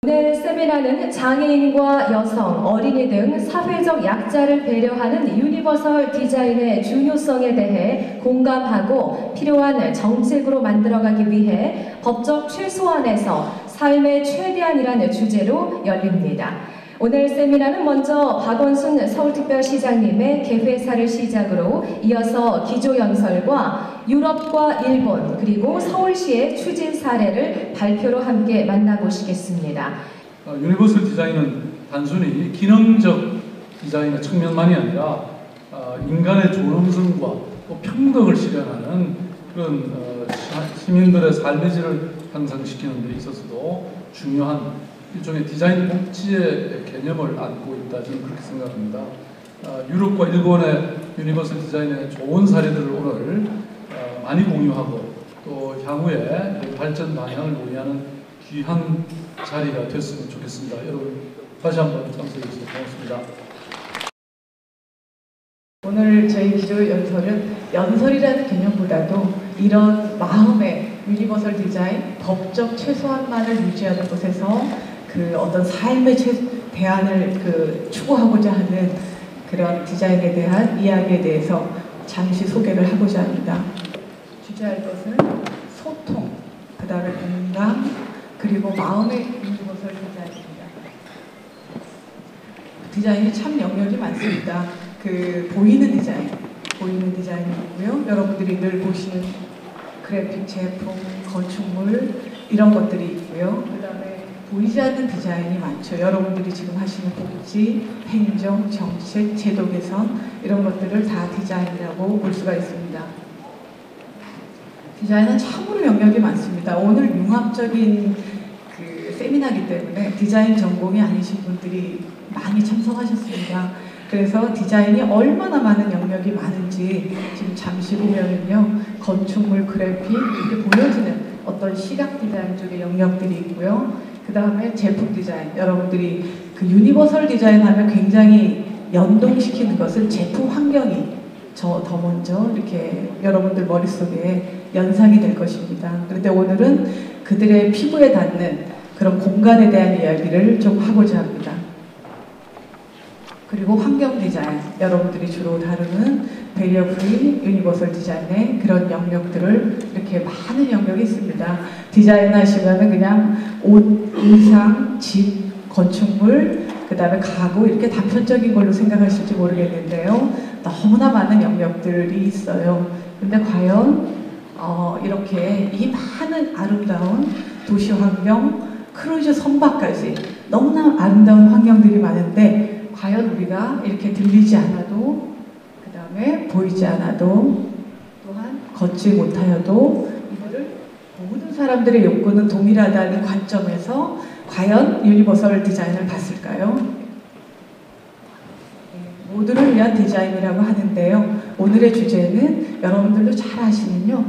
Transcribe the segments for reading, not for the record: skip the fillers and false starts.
오늘 세미나는 장애인과 여성, 어린이 등 사회적 약자를 배려하는 유니버설 디자인의 중요성에 대해 공감하고 필요한 정책으로 만들어가기 위해 법적 최소한에서 삶의 최대한이라는 주제로 열립니다. 오늘 세미나는 먼저 박원순 서울특별시장님의 개회사를 시작으로 이어서 기조연설과 유럽과 일본 그리고 서울시의 추진 사례를 발표로 함께 만나보시겠습니다. 유니버설 디자인은 단순히 기능적 디자인의 측면만이 아니라 인간의 존엄성과 또 평등을 실현하는 그런 시민들의 삶의 질을 향상시키는 데 있어서도 중요한 일종의 디자인 복지의 개념을 안고 있다, 저는 그렇게 생각합니다. 유럽과 일본의 유니버설 디자인의 좋은 사례들을 오늘 많이 공유하고 또 향후에 발전 방향을 논의하는 귀한 자리가 됐으면 좋겠습니다. 여러분 다시 한번 참석해 주셔서 고맙습니다. 오늘 저희 기조연설은 연설이라는 개념보다도 이런 마음의 유니버설 디자인, 법적 최소한만을 유지하는 곳에서 어떤 삶의 대안을 추구하고자 하는 그런 디자인에 대한 이야기에 대해서 잠시 소개를 하고자 합니다. 주제할 것은 소통, 그 다음에 공감, 그리고 마음의 유니버설 디자인입니다. 디자인이 참 영역이 많습니다. 보이는 디자인이 있고요. 여러분들이 늘 보시는 그래픽 제품, 건축물 이런 것들이 있고요. 그 다음에 보이지 않는 디자인이 많죠. 여러분들이 지금 하시는 복지, 행정, 정책, 제도 개선 이런 것들을 다 디자인이라고 볼 수가 있습니다. 디자인은 참으로 영역이 많습니다. 오늘 융합적인 세미나이기 때문에 디자인 전공이 아니신 분들이 많이 참석하셨습니다. 그래서 디자인이 얼마나 많은 영역이 많은지 지금 잠시 보면은요, 건축물, 그래픽 이렇게 보여지는 어떤 시각 디자인 쪽의 영역들이 있고요. 그 다음에 제품 디자인, 여러분들이 유니버설 디자인 하면 굉장히 연동시키는 것은 제품 환경이 더 먼저 이렇게 여러분들 머릿속에 연상이 될 것입니다. 그런데 오늘은 그들의 피부에 닿는 그런 공간에 대한 이야기를 좀 하고자 합니다. 그리고 환경 디자인, 여러분들이 주로 다루는 배리어 프리 유니버설 디자인의 그런 영역들을 이렇게 많은 영역이 있습니다. 디자인 하시면은 그냥 옷, 의상, 집, 건축물, 그 다음에 가구 이렇게 단편적인 걸로 생각하실지 모르겠는데요. 너무나 많은 영역들이 있어요. 근데 과연 이렇게 이 많은 아름다운 도시 환경, 크루즈 선박까지 너무나 아름다운 환경들이 많은데 과연 우리가 이렇게 들리지 않아도, 그 다음에 보이지 않아도, 또한 걷지 못하여도 이들을 모든 사람들의 욕구는 동일하다는 관점에서 과연 유니버설 디자인을 봤을까요? 모두를 위한 디자인이라고 하는데요. 오늘의 주제는 여러분들도 잘 아시는요,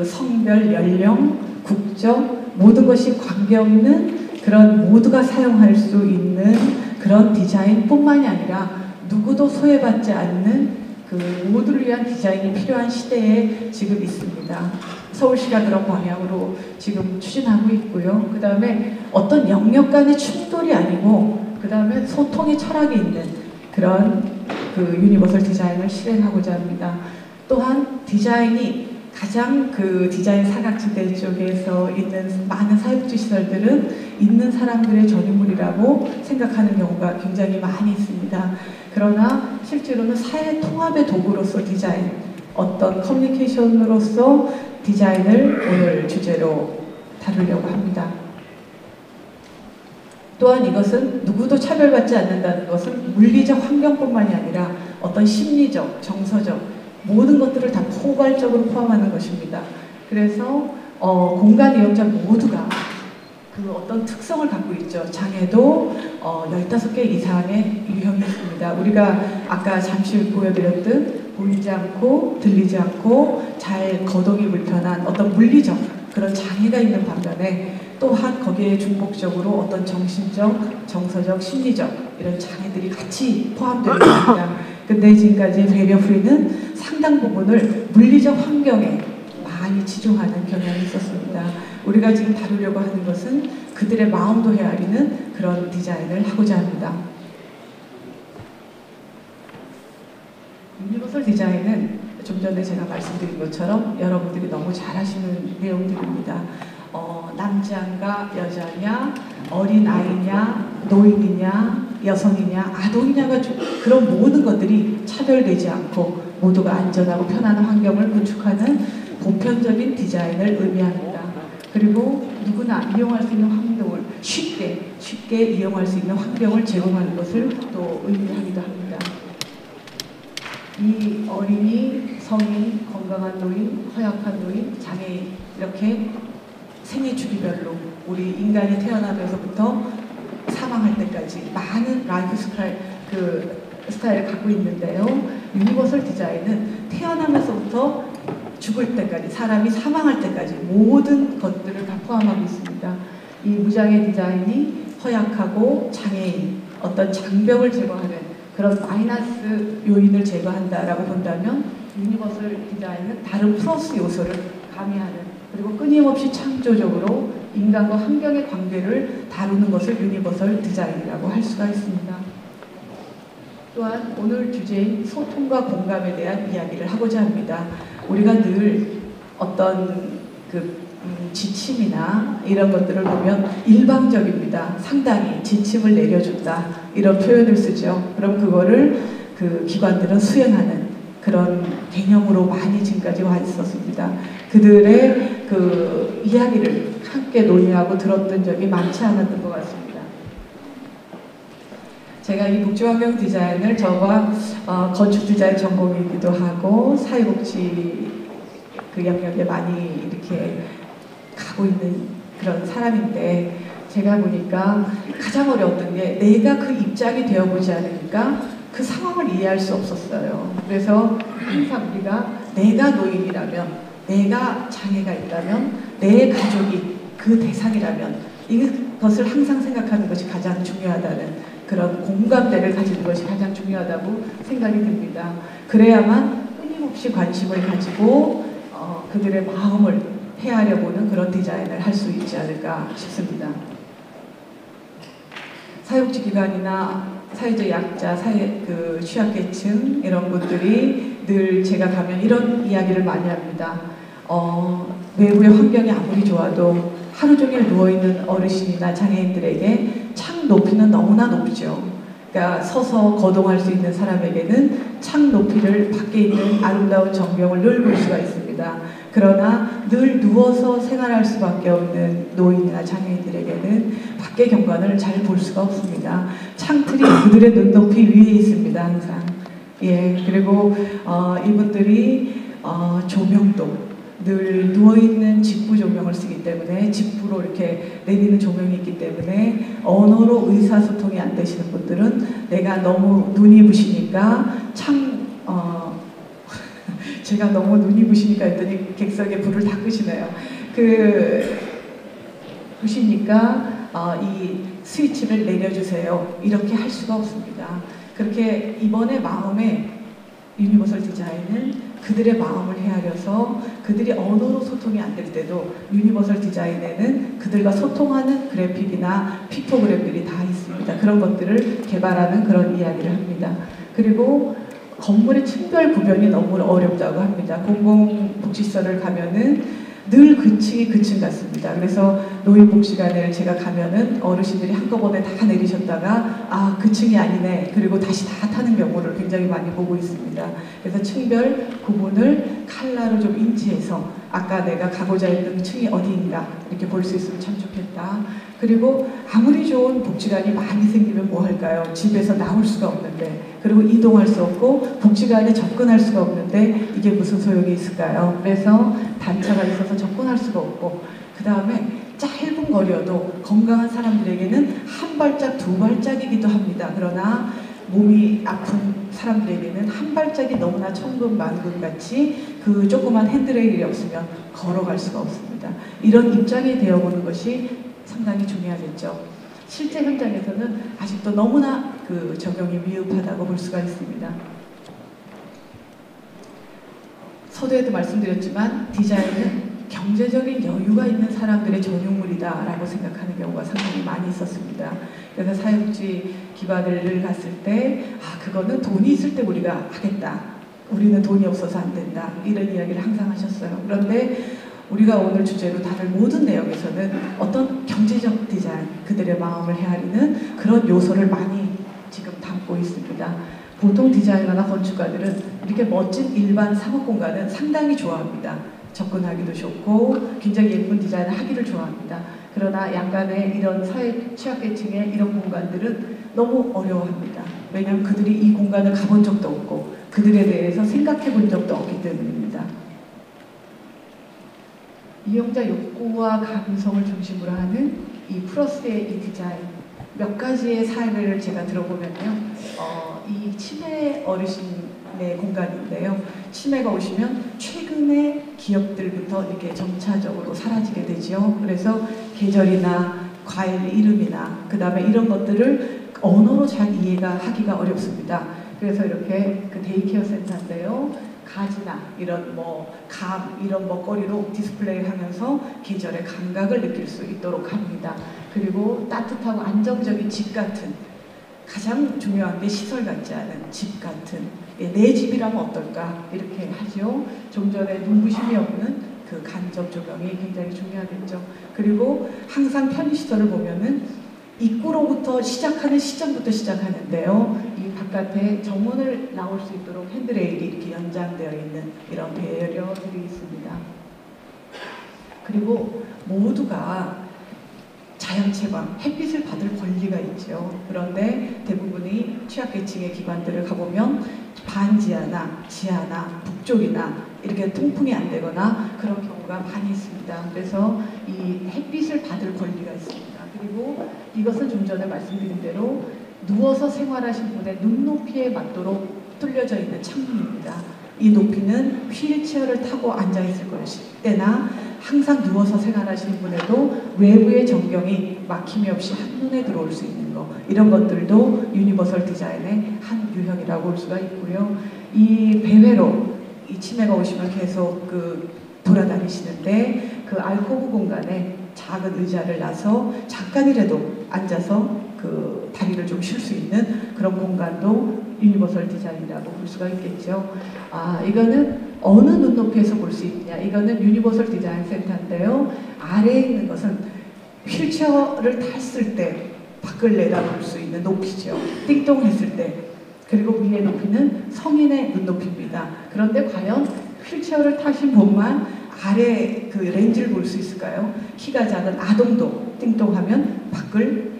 성별, 연령, 국적 모든 것이 관계없는 그런 모두가 사용할 수 있는 그런 디자인뿐만이 아니라 누구도 소외받지 않는 모두를 위한 디자인이 필요한 시대에 지금 있습니다. 서울시가 그런 방향으로 지금 추진하고 있고요. 그 다음에 어떤 영역 간의 충돌이 아니고 그 다음에 소통의 철학이 있는 그런 유니버설 디자인을 실행하고자 합니다. 또한 디자인이 가장 디자인 사각지대 쪽에서 있는 많은 사회복지시설들은 있는 사람들의 전유물이라고 생각하는 경우가 굉장히 많이 있습니다. 그러나 실제로는 사회 통합의 도구로서 디자인, 어떤 커뮤니케이션으로서 디자인을 오늘 주제로 다루려고 합니다. 또한 이것은 누구도 차별받지 않는다는 것은 물리적 환경뿐만이 아니라 어떤 심리적, 정서적 모든 것들을 다 포괄적으로 포함하는 것입니다. 그래서 공간 이용자 모두가 어떤 특성을 갖고 있죠. 장애도 15개 이상의 유형이 있습니다. 우리가 아까 잠시 보여드렸듯 보이지 않고 들리지 않고 잘 거동이 불편한 어떤 물리적 그런 장애가 있는 반면에 또한 거기에 중복적으로 어떤 정신적, 정서적, 심리적 이런 장애들이 같이 포함되어 있습니다. 근데 지금까지 배리어 프리는 상당 부분을 물리적 환경에 많이 치중하는 경향이 있었습니다. 우리가 지금 다루려고 하는 것은 그들의 마음도 헤아리는 그런 디자인을 하고자 합니다. 유니버설 디자인은 좀 전에 제가 말씀드린 것처럼 여러분들이 너무 잘 아시는 내용들입니다. 남자인가 여자냐, 어린아이냐, 노인이냐, 여성이냐, 아동이냐가 그런 모든 것들이 차별되지 않고 모두가 안전하고 편안한 환경을 구축하는 보편적인 디자인을 의미합니다. 그리고 누구나 이용할 수 있는 환경을 쉽게 이용할 수 있는 환경을 제공하는 것을 또 의미하기도 합니다. 이 어린이, 성인, 건강한 노인, 허약한 노인, 장애인 이렇게 생애 주기별로 우리 인간이 태어나면서부터 사망할 때까지 많은 라이프 스타일을 갖고 있는데요. 유니버설 디자인은 태어나면서부터 죽을 때까지, 사람이 사망할 때까지 모든 것들을 다 포함하고 있습니다. 이 무장애 디자인이 허약하고 장애인, 어떤 장벽을 제거하는 그런 마이너스 요인을 제거한다라고 본다면 유니버설 디자인은 다른 플러스 요소를 가미하는, 그리고 끊임없이 창조적으로 인간과 환경의 관계를 다루는 것을 유니버설 디자인이라고 할 수가 있습니다. 또한 오늘 주제인 소통과 공감에 대한 이야기를 하고자 합니다. 우리가 늘 어떤 지침이나 이런 것들을 보면 일방적입니다. 상당히 지침을 내려준다 이런 표현을 쓰죠. 그럼 그거를 그 기관들은 수행하는 그런 개념으로 많이 지금까지 와 있었습니다. 그들의 그 이야기를 함께 논의하고 들었던 적이 많지 않았던 것 같습니다. 제가 이 복지환경 디자인을 저와 건축 디자인 전공이기도 하고 사회복지 그 영역에 많이 이렇게 가고 있는 그런 사람인데, 제가 보니까 가장 어려웠던 게 내가 그 입장이 되어보지 않으니까 그 상황을 이해할 수 없었어요. 그래서 항상 우리가 내가 노인이라면, 내가 장애가 있다면, 내 가족이 그 대상이라면 이것을 항상 생각하는 것이 가장 중요하다는 그런 공감대를 가지는 것이 가장 중요하다고 생각이 듭니다. 그래야만 끊임없이 관심을 가지고 그들의 마음을 헤아려보는 그런 디자인을 할 수 있지 않을까 싶습니다. 사회복지기관이나 사회적 약자, 취약계층 이런 분들이 늘 제가 가면 이런 이야기를 많이 합니다. 외부의 환경이 아무리 좋아도 하루 종일 누워있는 어르신이나 장애인들에게 창 높이는 너무나 높죠. 그러니까 서서 거동할 수 있는 사람에게는 창 높이를 밖에 있는 아름다운 전경을 늘 볼 수가 있습니다. 그러나 늘 누워서 생활할 수밖에 없는 노인이나 장애인들에게는 밖의 경관을 잘 볼 수가 없습니다. 창틀이 그들의 눈높이 위에 있습니다. 항상. 예, 그리고 이분들이 조명도 늘 누워있는 직부 조명을 쓰기 때문에, 직부로 이렇게 내리는 조명이 있기 때문에 언어로 의사소통이 안 되시는 분들은 내가 너무 눈이 부시니까 제가 너무 눈이 부시니까 했더니 객석에 불을 다 끄시네요. 부시니까 이 스위치를 내려주세요. 이렇게 할 수가 없습니다. 그렇게 이번에 마음에 유니버설 디자인은 그들의 마음을 헤아려서 그들이 언어로 소통이 안 될 때도 유니버설 디자인에는 그들과 소통하는 그래픽이나 픽토그램들이 다 있습니다. 그런 것들을 개발하는 그런 이야기를 합니다. 그리고 건물의 층별 구별이 너무 어렵다고 합니다. 공공복지시설을 가면은 늘 그 층이 그 층 같습니다. 그래서 노인복지관을 제가 가면은 어르신들이 한꺼번에 다 내리셨다가 그 층이 아니네, 그리고 다시 다 타는 경우를 굉장히 많이 보고 있습니다. 그래서 층별 구분을 컬러로 좀 인지해서 아까 내가 가고자 했던 층이 어디인가 이렇게 볼 수 있으면 참 좋겠다. 그리고 아무리 좋은 복지관이 많이 생기면 뭐 할까요? 집에서 나올 수가 없는데, 그리고 이동할 수 없고 복지관에 접근할 수가 없는데 이게 무슨 소용이 있을까요? 그래서 단차가 있어서 접근할 수가 없고, 그 다음에 짧은 거리여도 건강한 사람들에게는 한 발짝 두 발짝이기도 합니다. 그러나 몸이 아픈 사람들에게는 한 발짝이 너무나 천근만근같이 그 조그만 핸드레일이 없으면 걸어갈 수가 없습니다. 이런 입장이 되어보는 것이 상당히 중요하겠죠. 실제 현장에서는 아직도 너무나 그 적용이 미흡하다고 볼 수가 있습니다. 서두에도 말씀드렸지만 디자인은 경제적인 여유가 있는 사람들의 전유물이다라고 생각하는 경우가 상당히 많이 있었습니다. 그래서 사회복지 기관을 갔을 때 그거는 돈이 있을 때 우리가 하겠다. 우리는 돈이 없어서 안 된다. 이런 이야기를 항상 하셨어요. 그런데 우리가 오늘 주제로 다룰 모든 내용에서는 어떤 경제적 디자인, 그들의 마음을 헤아리는 그런 요소를 많이 지금 담고 있습니다. 보통 디자이너나 건축가들은 이렇게 멋진 일반 상업공간은 상당히 좋아합니다. 접근하기도 좋고 굉장히 예쁜 디자인을 하기를 좋아합니다. 그러나 약간의 이런 사회 취약계층의 이런 공간들은 너무 어려워합니다. 왜냐하면 그들이 이 공간을 가본 적도 없고 그들에 대해서 생각해 본 적도 없기 때문입니다. 이용자 욕구와 감성을 중심으로 하는 이 플러스의 이 디자인, 몇 가지의 사례를 제가 들어보면요. 이 치매 어르신의 공간인데요. 치매가 오시면 최근에 기억들부터 이렇게 점차적으로 사라지게 되죠. 그래서 계절이나 과일 이름이나 그 다음에 이런 것들을 언어로 잘 이해가 하기가 어렵습니다. 그래서 이렇게 그 데이케어 센터인데요. 가지나 이런 감 이런 먹거리로 디스플레이 하면서 계절의 감각을 느낄 수 있도록 합니다. 그리고 따뜻하고 안정적인 집 같은, 가장 중요한 게 시설 같지 않은 집 같은, 내 집이라면 어떨까 이렇게 하죠. 좀 전에 눈부심이 없는 그 간접 조명이 굉장히 중요하겠죠. 그리고 항상 편의시설을 보면은 입구로부터 시작하는 시점부터 시작하는데요. 이 바깥에 정문을 나올 수 있도록 핸드레일이 이렇게 연장되어 있는 이런 배려들이 있습니다. 그리고 모두가 자연채광, 햇빛을 받을 권리가 있죠. 그런데 대부분이 취약계층의 기관들을 가보면 반지하나 지하나 북쪽이나 이렇게 통풍이 안 되거나 그런 경우가 많이 있습니다. 그래서 이 햇빛을 받을 권리가 있습니다. 그리고 이것은 좀 전에 말씀드린 대로 누워서 생활하신 분의 눈높이에 맞도록 뚫려져 있는 창문입니다. 이 높이는 휠체어를 타고 앉아있을 때나 항상 누워서 생활하시는 분에도 외부의 전경이 막힘이 없이 한눈에 들어올 수 있는 것, 이런 것들도 유니버설 디자인의 한 유형이라고 볼 수가 있고요. 이 배회로 이 치매가 오시면 계속 돌아다니시는데 그 알코브 공간에 작은 의자를 놔서 잠깐이라도 앉아서 그 다리를 좀 쉴 수 있는 그런 공간도 유니버설 디자인이라고 볼 수가 있겠죠. 이거는 어느 눈높이에서 볼 수 있느냐. 이거는 유니버설 디자인 센터인데요. 아래에 있는 것은 휠체어를 탔을 때 밖을 내다볼 수 있는 높이죠. 띵동했을 때. 그리고 위의 높이는 성인의 눈높이입니다. 그런데 과연 휠체어를 타신 분만 아래 그 렌즈를 볼 수 있을까요? 키가 작은 아동도 띵동하면 밖을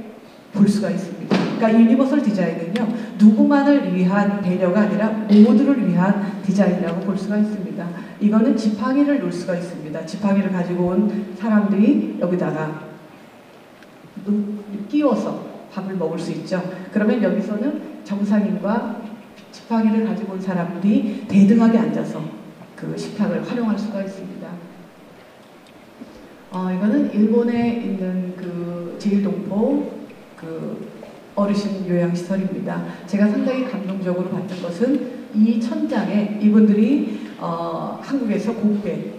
볼 수가 있습니다. 그러니까 유니버설 디자인은요, 누구만을 위한 배려가 아니라 모두를 위한 디자인이라고 볼 수가 있습니다. 이거는 지팡이를 놓을 수가 있습니다. 지팡이를 가지고 온 사람들이 여기다가 끼워서 밥을 먹을 수 있죠. 그러면 여기서는 정상인과 지팡이를 가지고 온 사람들이 대등하게 앉아서 그 식탁을 활용할 수가 있습니다. 이거는 일본에 있는 그 제1동포 그 어르신 요양시설입니다. 제가 상당히 감동적으로 봤던 것은 이 천장에 이분들이 한국에서 곱게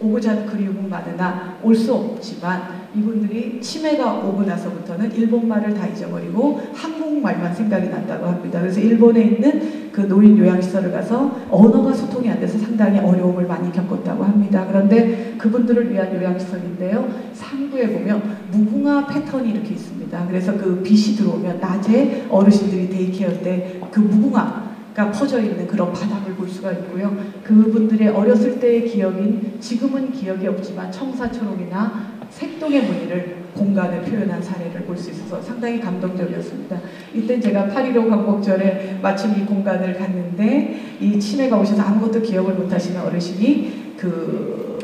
오고자 하는 그리움은 많으나 올 수 없지만 이분들이 치매가 오고 나서부터는 일본말을 다 잊어버리고 한국말만 생각이 난다고 합니다. 그래서 일본에 있는 그 노인 요양시설을 가서 언어가 소통이 안 돼서 상당히 어려움을 많이 겪었다고 합니다. 그런데 그분들을 위한 요양시설인데요. 상부에 보면 무궁화 패턴이 이렇게 있습니다. 그래서 그 빛이 들어오면 낮에 어르신들이 데이케어 때 그 무궁화가 퍼져 있는 그런 바닥을 볼 수가 있고요. 그분들의 어렸을 때의 기억인, 지금은 기억이 없지만 청사초록이나 색동의 무늬를 공간에 표현한 사례를 볼 수 있어서 상당히 감동적이었습니다. 이때 제가 8.15 광복절에 마침 이 공간을 갔는데 이 치매가 오셔서 아무것도 기억을 못하시는 어르신이 그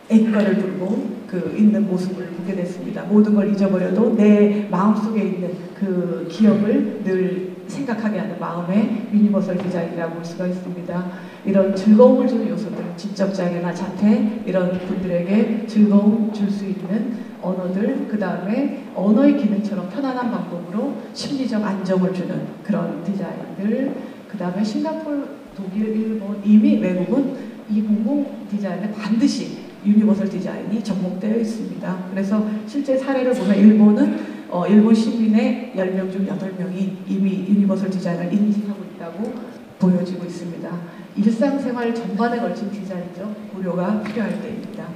애걸을 불고 그 있는 모습을 보게 됐습니다. 모든 걸 잊어버려도 내 마음속에 있는 그 기억을 늘 생각하게 하는 마음의 유니버설 디자인이라고 볼 수가 있습니다. 이런 즐거움을 주는 요소들, 지적장애나 자퇴 이런 분들에게 즐거움 줄 수 있는 언어들, 그 다음에 언어의 기능처럼 편안한 방법으로 심리적 안정을 주는 그런 디자인들, 그 다음에 싱가포르, 독일, 일본, 이미 외국은 이 공공 디자인에 반드시 유니버설 디자인이 접목되어 있습니다. 그래서 실제 사례를 보면 일본은 일본 시민의 10명 중 8명이 이미 유니버설 디자인을 인식하고 있다고 보여지고 있습니다. 일상생활 전반에 걸친 디자인적 고려가 필요할 때입니다.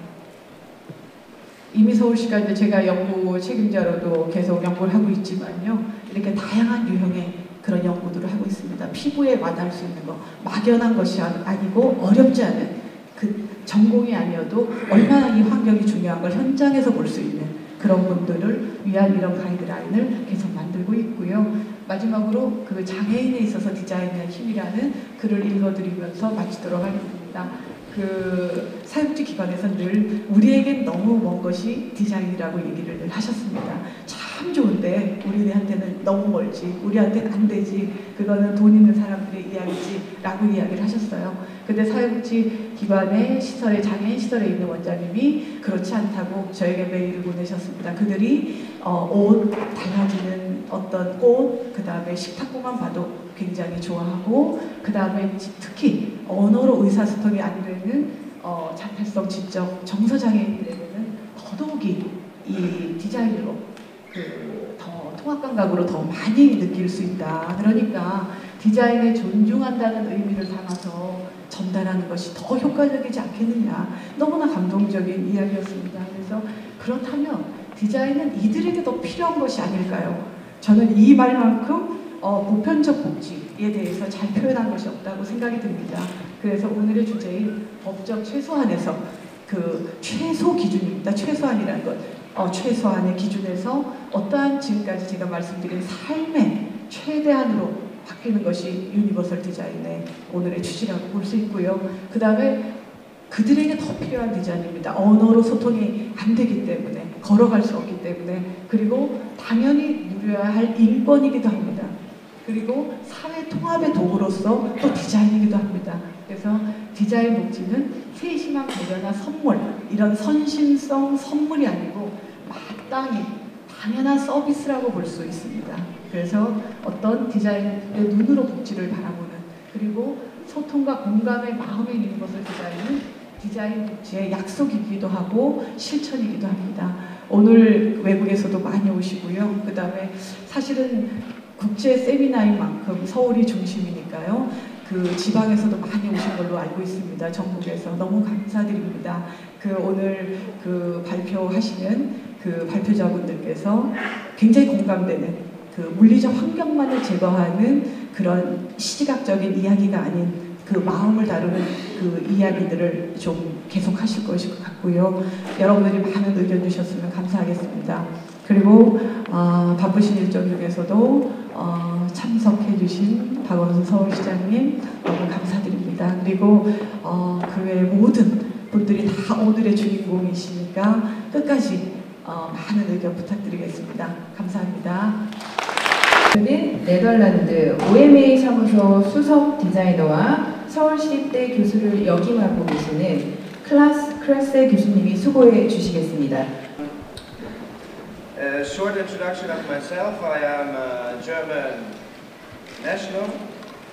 이미 서울시가 이제 제가 연구 책임자로도 계속 연구를 하고 있지만요. 이렇게 다양한 유형의 그런 연구들을 하고 있습니다. 피부에 와닿을 수 있는 거, 막연한 것이 아니고 어렵지 않은 그 전공이 아니어도 얼마나 이 환경이 중요한 걸 현장에서 볼 수 있는 그런 분들을 위한 이런 가이드라인을 계속 만들고 있고요. 마지막으로 그 장애인에 있어서 디자인의 힘이라는 글을 읽어드리면서 마치도록 하겠습니다. 그 사회복지 기관에서 늘 우리에겐 너무 먼 것이 디자인이라고 얘기를 늘 하셨습니다. 참 좋은데 우리한테는 너무 멀지, 우리한테는 안 되지, 그거는 돈 있는 사람들의 이야기지 라고 이야기를 하셨어요. 근데 사회복지 기관의 시설에, 장애인 시설에 있는 원장님이 그렇지 않다고 저에게 메일을 보내셨습니다. 그들이 옷 달라지는 어떤 꽃, 그 다음에 식탁보만 봐도 굉장히 좋아하고, 그 다음에 특히 언어로 의사소통이 안 되는 자폐성 지적 정서장애인들에게는 더더욱이 이 디자인으로 더 통합감각으로 더 많이 느낄 수 있다. 그러니까 디자인에 존중한다는 의미를 담아서 전달하는 것이 더 효과적이지 않겠느냐. 너무나 감동적인 이야기였습니다. 그래서 그렇다면 디자인은 이들에게 더 필요한 것이 아닐까요? 저는 이 말만큼 보편적 복지에 대해서 잘 표현한 것이 없다고 생각이 듭니다. 그래서 오늘의 주제인 법적 최소한에서 그 최소 기준입니다. 최소한이라는 것. 최소한의 기준에서 어떠한 지금까지 제가 말씀드린 삶의 최대한으로 바뀌는 것이 유니버설 디자인의 오늘의 취지라고 볼 수 있고요. 그 다음에 그들에게 더 필요한 디자인입니다. 언어로 소통이 안 되기 때문에, 걸어갈 수 없기 때문에, 그리고 당연히 누려야 할 인권이기도 합니다. 그리고 사회 통합의 도구로서 또 디자인이기도 합니다. 그래서 디자인 복지는 세심한 배려나 선물, 이런 선심성 선물이 아니고 마땅히 당연한 서비스라고 볼 수 있습니다. 그래서 어떤 디자인의 눈으로 복지를 바라보는, 그리고 소통과 공감의 마음의 유니버설 디자인은 디자인 복지의 약속이기도 하고 실천이기도 합니다. 오늘 외국에서도 많이 오시고요. 그 다음에 사실은 국제 세미나인 만큼 서울이 중심이니까요. 그 지방에서도 많이 오신 걸로 알고 있습니다. 전국에서 너무 감사드립니다. 그 오늘 그 발표하시는 그 발표자분들께서 굉장히 공감되는 그 물리적 환경만을 제거하는 그런 시각적인 이야기가 아닌 그 마음을 다루는 그 이야기들을 좀 계속하실 것일 것 같고요. 여러분들이 많은 의견 주셨으면 감사하겠습니다. 그리고 바쁘신 일정 중에서도 참석해 주신 박원순 서울시장님 너무 감사드립니다. 그리고 그 외 모든 분들이 다 오늘의 주인공이시니까 끝까지 많은 의견 부탁드리겠습니다. 감사합니다. 네덜란드 OMA 사무소 수석 디자이너와 서울시립대 교수를 역임하고 계시는 클라세 교수님이 수고해 주시겠습니다. Short introduction of myself. I am a German national.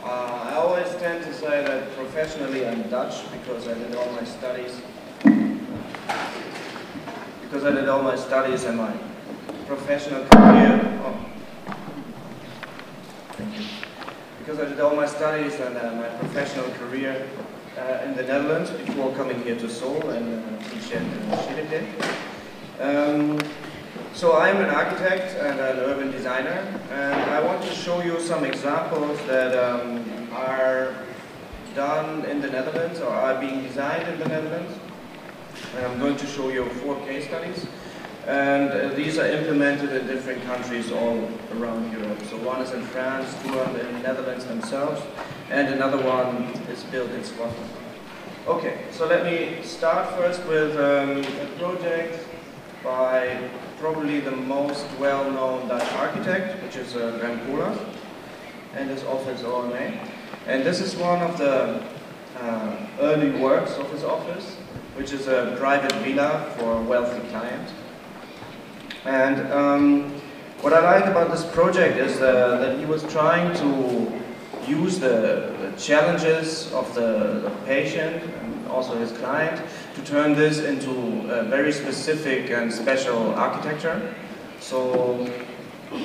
I always tend to say that professionally I'm Dutch because I did all my studies and my professional career. Because I did all my studies and my professional career in the Netherlands before coming here to Seoul and teach at Schiedeke. So I'm an architect and an urban designer, and I want to show you some examples that are done in the Netherlands or are being designed in the Netherlands. And I'm going to show you 4 case studies. And these are implemented in different countries all around Europe. So one is in France, 2 are in the Netherlands themselves, and another one is built in Scotland. Okay, so let me start first with a project by probably the most well-known Dutch architect, which is Remcola, and his office OMA. And this is one of the early works of his office, which is a private villa for a wealthy client. And what I like about this project is that he was trying to use the challenges of the patient and also his client to turn this into a very specific and special architecture. So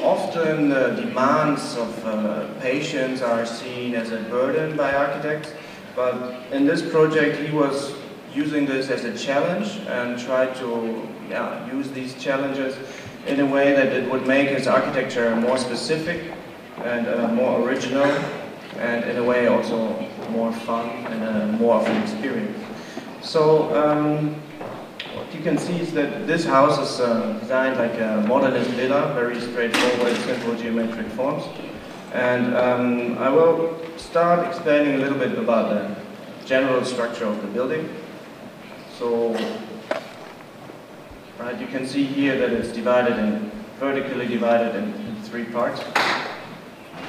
often the demands of patients are seen as a burden by architects, but in this project he was using this as a challenge and tried to use these challenges in a way that it would make his architecture more specific and more original, and in a way also more fun and more of an experience. So what you can see is that this house is designed like a modernist villa, very straightforward, simple geometric forms. And I will start explaining a little bit about the general structure of the building. So, right, you can see here that it's vertically divided in 3 parts,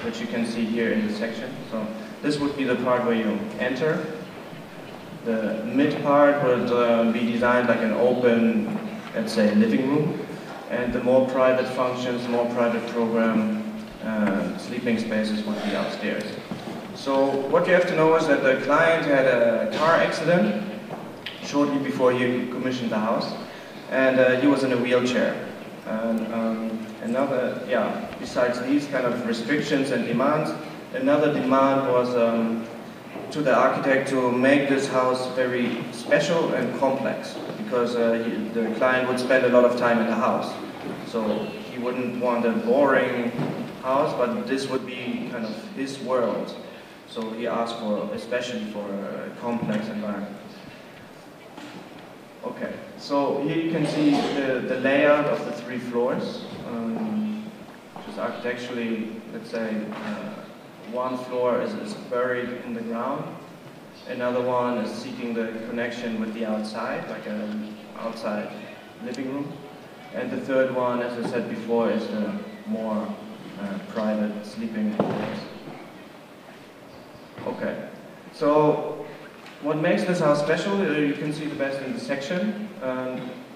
which you can see here in the section. So this would be the part where you enter. The mid part would be designed like an open, let's say, living room, and the more private functions, more private program, sleeping spaces would be upstairs. So what you have to know is that the client had a car accident shortly before he commissioned the house, and he was in a wheelchair. And besides these kind of restrictions and demands, another demand was to the architect to make this house very special and complex, because the client would spend a lot of time in the house. So he wouldn't want a boring house, but this would be kind of his world. So he asked especially for a complex environment. Okay, so here you can see the layout of the 3 floors, which is architecturally, let's say, one floor is buried in the ground, another one is seeking the connection with the outside, like an outside living room, and the third one, as I said before, is the more private sleeping place. Okay, so what makes this house special, you can see the best in the section.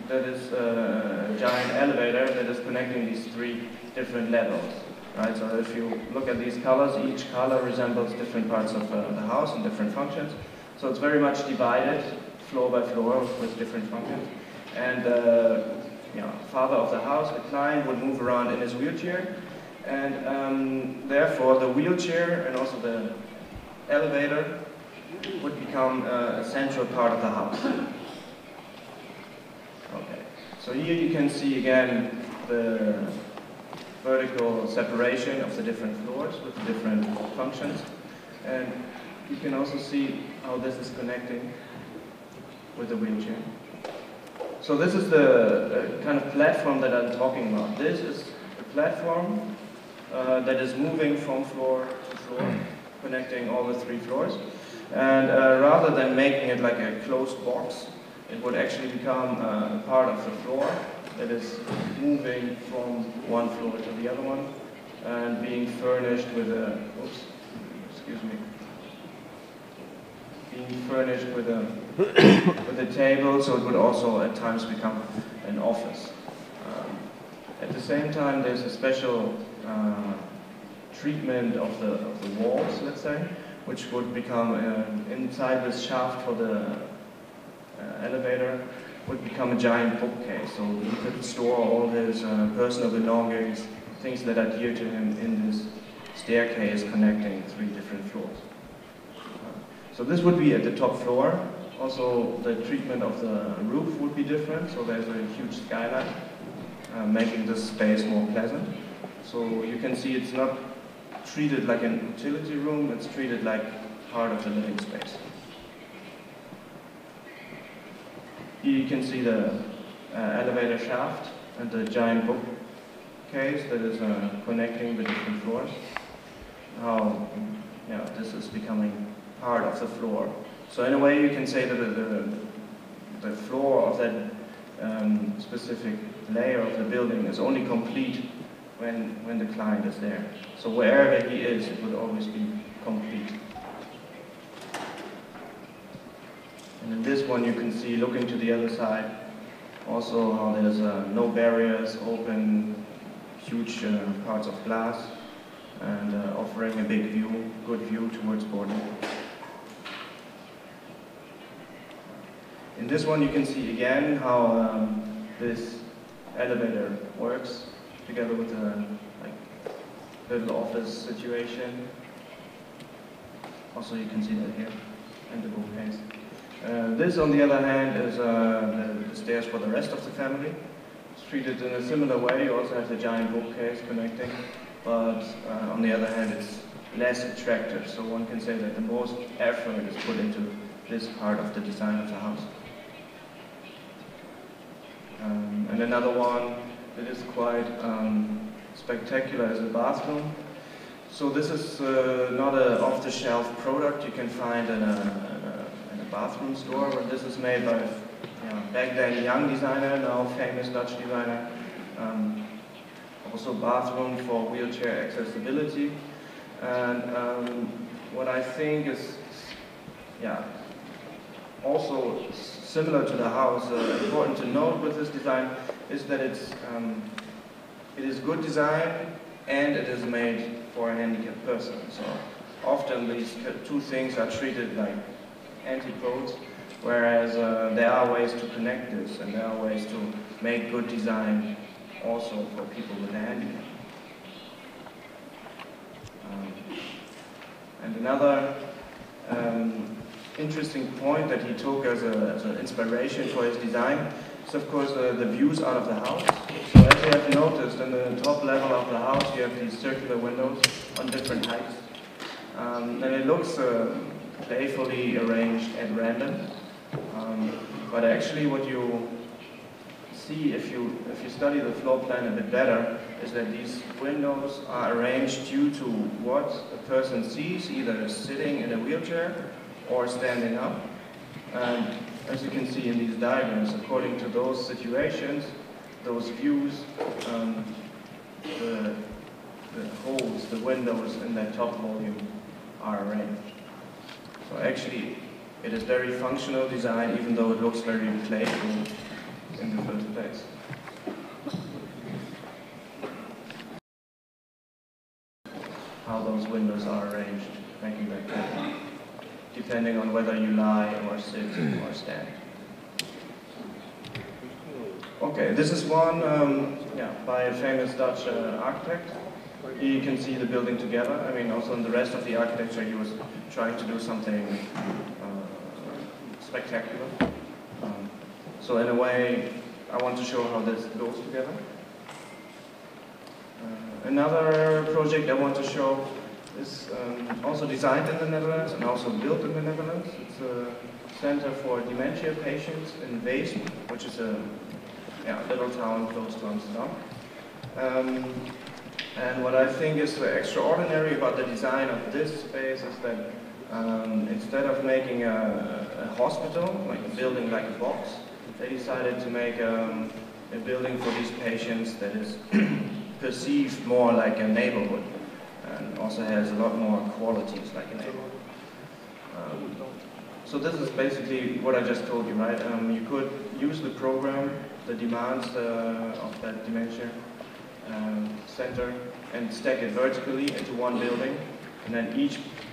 That is a giant elevator that is connecting these 3 different levels. Right? So if you look at these colors, each color resembles different parts of the house and different functions. So it's very much divided, floor by floor, with different functions. And father of the house, the client, would move around in his wheelchair, and therefore the wheelchair and also the elevator would become a central part of the house. Okay, so here you can see again the vertical separation of the different floors with the different functions, and you can also see how this is connecting with the wheelchair. So this is the kind of platform that I'm talking about. This is a platform that is moving from floor to floor, connecting all the 3 floors. And rather than making it like a closed box, it would actually become a part of the floor that is moving from one floor to the other one, and being furnished with a, being furnished with a table, so it would also at times become an office. At the same time, there's a special treatment of the walls, let's say, which would become inside this shaft for the elevator would become a giant bookcase, so he could store all his personal belongings, things that are dear to him, in this staircase connecting 3 different floors. So this would be at the top floor. Also, the treatment of the roof would be different, so there's a huge skylight, making this space more pleasant. So you can see it's not treated like an utility room, it's treated like part of the living space. Here you can see the elevator shaft and the giant bookcase that is connecting the different floors. How this is becoming part of the floor. So in a way you can say that the floor of that specific layer of the building is only complete when the client is there. So wherever he is, it would always be complete. And in this one you can see, looking to the other side, also how there's no barriers, open, huge parts of glass, and offering a big view, good view towards boarding. In this one you can see again how this elevator works together with a little office situation. Also you can see that here in the bookcase. This on the other hand is the stairs for the rest of the family. It's treated in a similar way. You also have the giant bookcase connecting, but on the other hand it's less attractive. So one can say that the most effort is put into this part of the design of the house. And another one that is quite spectacular is the bathroom. So this is not an off-the-shelf product you can find in a bathroom store, but this is made by back then young designer, now famous Dutch designer. Also bathroom for wheelchair accessibility. And what I think is also similar to the house, important to note with this design is that it is good design and it is made for a handicapped person. So often these two things are treated like antipodes, whereas there are ways to connect this and there are ways to make good design also for people with a handicap. And another interesting point that he took as an inspiration for his design is of course the views out of the house. So as you have noticed, in the top level of the house you have these circular windows on different heights. And it looks playfully arranged at random. But actually what you see if you study the floor plan a bit better is that these windows are arranged due to what a person sees, either sitting in a wheelchair or standing up. And as you can see in these diagrams, according to those situations, those views, the holes, the windows in that top volume are arranged. So actually it is very functional design, even though it looks very playful in the first place. How those windows are arranged, making that happen, depending on whether you lie or sit or stand. Okay, this is one by a famous Dutch architect. You can see the building together. I mean, also in the rest of the architecture he was trying to do something spectacular. So in a way, I want to show how this goes together. Another project I want to show is also designed in the Netherlands and also built in the Netherlands. It's a center for dementia patients in Weesp, which is a little town close to Amsterdam. And what I think is extraordinary about the design of this space is that instead of making a hospital, like a building like a box, they decided to make a building for these patients that is perceived more like a neighborhood and also has a lot more qualities like a neighborhood. So this is basically what I just told you, right? You could use the program, the demands of that dementia center, and stack it vertically into one building, and then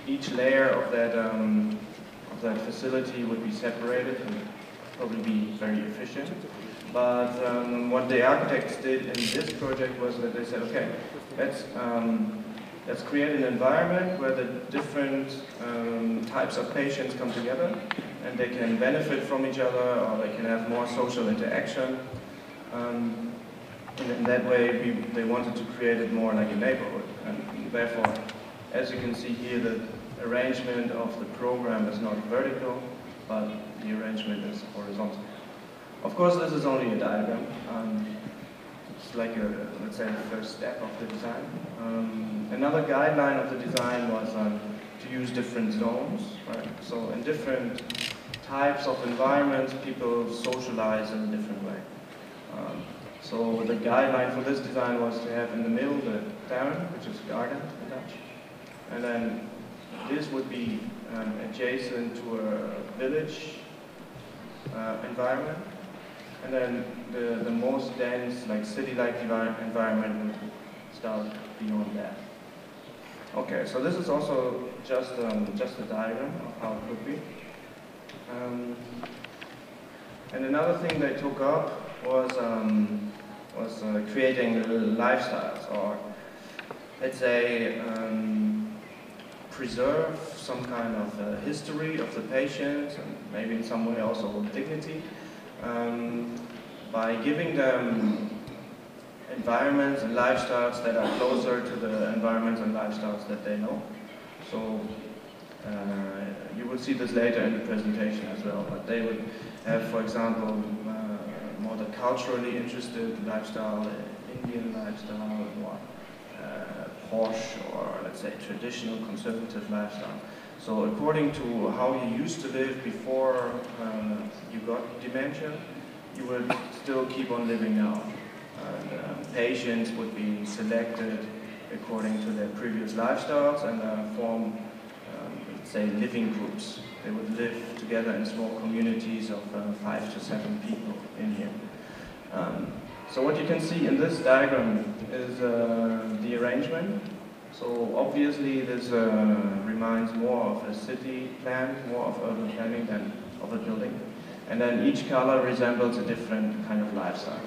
each layer of that facility would be separated and probably be very efficient. But what the architects did in this project was that they said, okay, let's create an environment where the different types of patients come together and they can benefit from each other, or they can have more social interaction. And in that way, they wanted to create it more like a neighborhood. And therefore, as you can see here, the arrangement of the program is not vertical, but the arrangement is horizontal. Of course, this is only a diagram. It's like let's say, the first step of the design. Another guideline of the design was to use different zones, right? So in different types of environments, people socialize in a different way. So the guideline for this design was to have in the middle the tuin, which is garden in Dutch. And then this would be adjacent to a village environment. And then the most dense, like city-like environment would start beyond that. Okay, so this is also just a diagram of how it could be. And another thing they took up was creating lifestyles, or let's say preserve some kind of history of the patient, and maybe in some way also dignity, by giving them environments and lifestyles that are closer to the environments and lifestyles that they know. So you will see this later in the presentation as well, but they would have, for example, more the culturally interested lifestyle, Indian lifestyle, more posh, or let's say traditional conservative lifestyle. So according to how you used to live before you got dementia, you would still keep on living now. Patients would be selected according to their previous lifestyles and form, let's say, living groups. They would live together in small communities of 5 to 7 people in here. So what you can see in this diagram is the arrangement. So obviously this reminds more of a city plan, more of urban planning than of a building. And then each color resembles a different kind of lifestyle,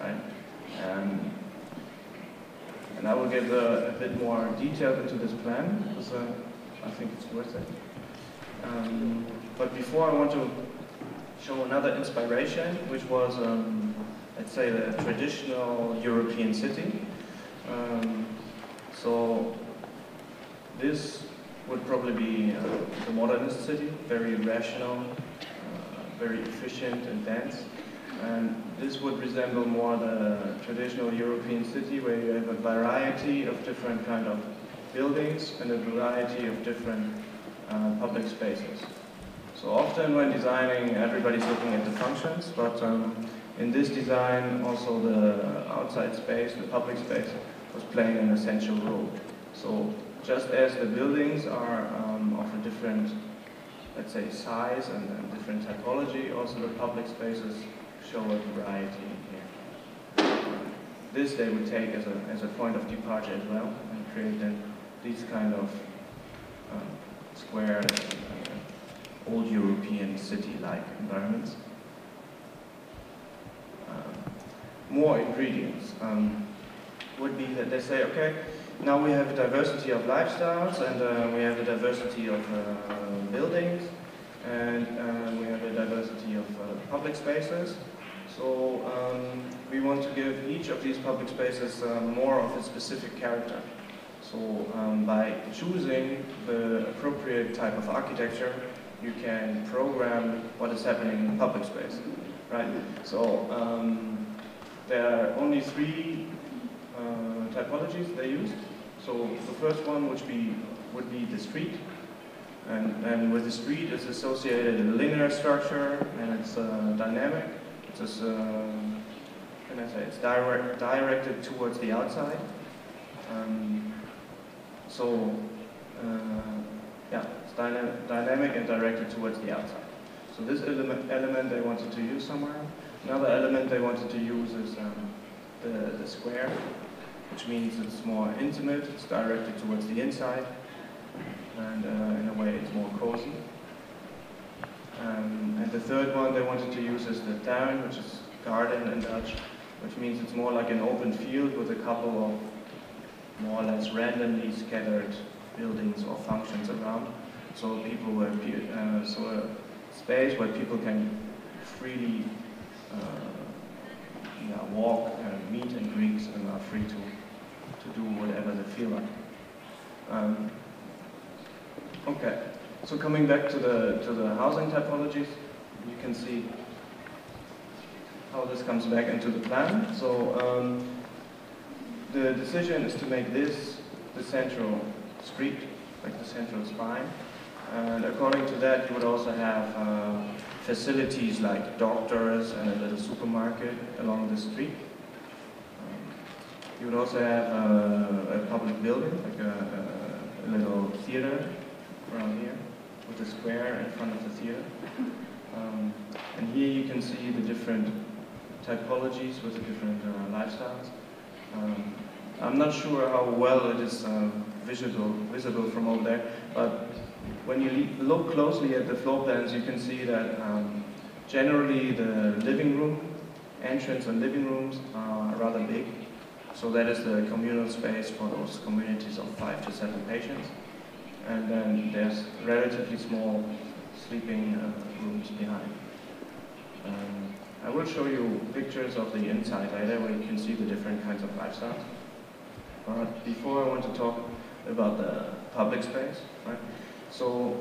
right? And I will give a bit more detail into this plan, because I think it's worth it. But before, I want to show another inspiration, which was, let's say, the traditional European city. So this would probably be the modernist city, very rational, very efficient and dense. And this would resemble more the traditional European city, where you have a variety of different kind of buildings and a variety of different public spaces. So often when designing, everybody's looking at the functions, but in this design also the outside space, the public space, was playing an essential role. So just as the buildings are of a different, let's say, size and different typology, also the public spaces show a variety here. This they would take as a point of departure as well, and create then these kind of square, old European city-like environments. More ingredients would be that they say, okay, now we have a diversity of lifestyles, and we have a diversity of buildings, and we have a diversity of public spaces. So we want to give each of these public spaces more of a specific character. So by choosing the appropriate type of architecture, you can program what is happening in the public space, right? So there are only 3 typologies they used. So the first one would be the street, and with the street is associated a linear structure, and it's dynamic. It's just, can I say, it's directed towards the outside. Yeah, it's dynamic and directed towards the outside. So this element they wanted to use somewhere. Another element they wanted to use is the square, which means it's more intimate, it's directed towards the inside, and in a way it's more cozy. And the third one they wanted to use is the tuin, which is garden in Dutch, which means it's more like an open field with a couple of more or less randomly scattered buildings or functions around. So so a space where people can freely walk and meet and greet, and are free to do whatever they feel like. Okay, so coming back to the housing typologies, you can see how this comes back into the plan. So the decision is to make this the central street, like the central spine. And according to that, you would also have facilities like doctors and a little supermarket along the street. You would also have a public building, like a little theater around here, with a square in front of the theater. And here you can see the different typologies with the different lifestyles. I'm not sure how well it is visible from over there, but when you look closely at the floor plans, you can see that generally the living room, entrance and living rooms are rather big. So that is the communal space for those communities of 5 to 7 patients. And then there's relatively small sleeping rooms behind. I will show you pictures of the inside later where you can see the different kinds of lifestyles. But before I want to talk about the public space, right? So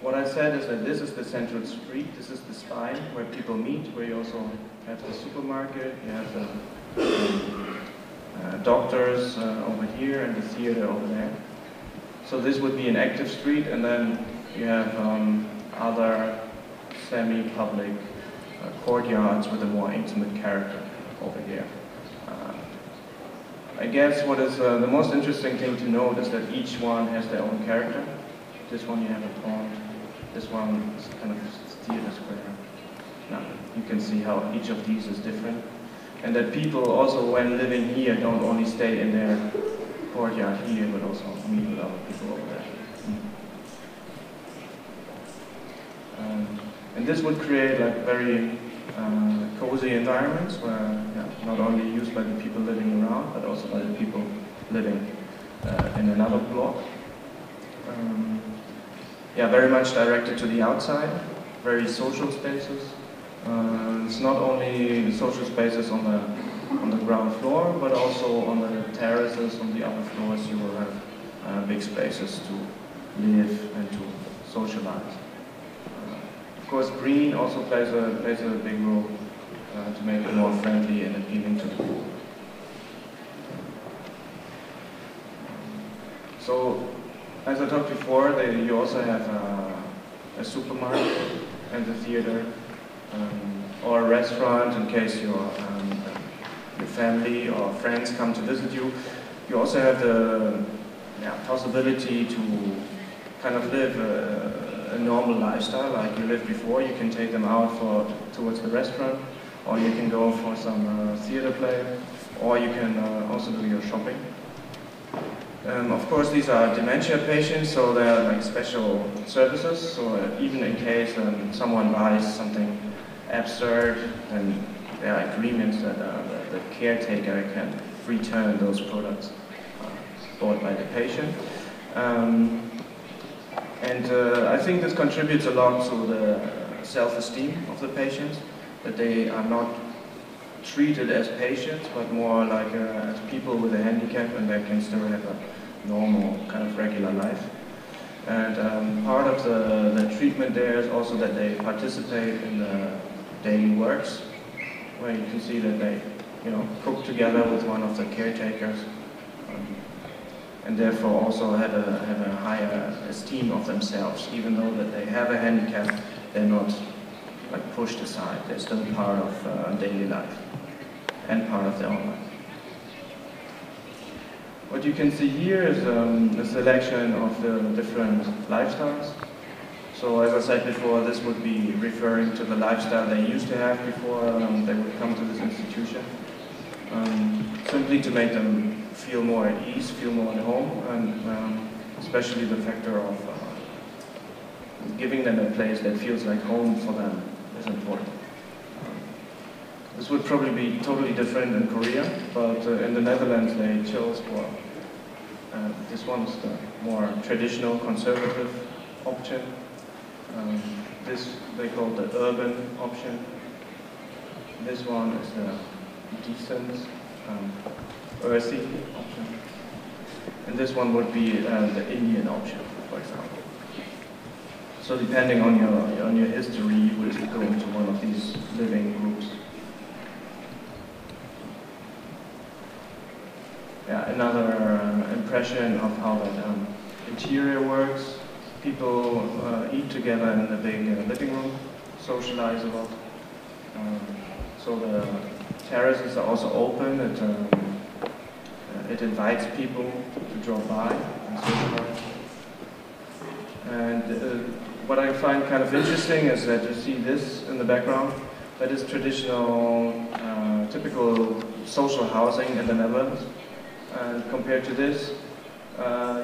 what I said is that this is the central street, this is the spine where people meet, where you also have the supermarket, you have the doctors over here and the theater over there. So this would be an active street, and then you have other semi-public courtyards with a more intimate character over here. I guess what is the most interesting thing to note is that each one has their own character. This one you have a pond, this one is kind of theater square. Now you can see how each of these is different. And that people also, when living here, don't only stay in their courtyard here, but also meet with other people over there. And this would create like very cozy environments where not only used by the people living around, but also by the people living in another block. Very much directed to the outside, very social spaces. It's not only social spaces on the ground floor, but also on the terraces, on the upper floors, you will have big spaces to live and to socialize. Of course, green also plays a big role to make it more friendly and appealing to the people. So, as I talked before, you also have a supermarket and a theater, or a restaurant in case your family or friends come to visit you. You also have the possibility to kind of live a normal lifestyle like you lived before. You can take them out towards the restaurant, or you can go for some theater play, or you can also do your shopping. Of course, these are dementia patients, so they are like special services. So even in case someone buys something absurd, and there are agreements that the caretaker can return those products bought by the patient. I think this contributes a lot to the self-esteem of the patients, that they are not treated as patients, but more like as people with a handicap, and they can still have a normal kind of regular life. And part of the treatment there is also that they participate in the daily works, where you can see that they, cook together with one of the caretakers, and therefore also have a higher esteem of themselves, even though that they have a handicap, they're not like pushed aside. They're still part of daily life and part of their own life. What you can see here is a selection of the different lifestyles. So as I said before, this would be referring to the lifestyle they used to have before they would come to this institution. Simply to make them feel more at ease, feel more at home, and especially the factor of giving them a place that feels like home for them is important. This would probably be totally different in Korea, but in the Netherlands they chose this one is the more traditional conservative option. This they call the urban option. This one is the decent, earthy option. And this one would be the Indian option, for example. So depending on your history, you would go into one of these living groups. Another impression of how that interior works. People eat together in the big living room, socialize a lot. So the terraces are also open. It invites people to drop by and socialize. And what I find kind of interesting is that you see this in the background. That is traditional, typical social housing in the Netherlands. And compared to this,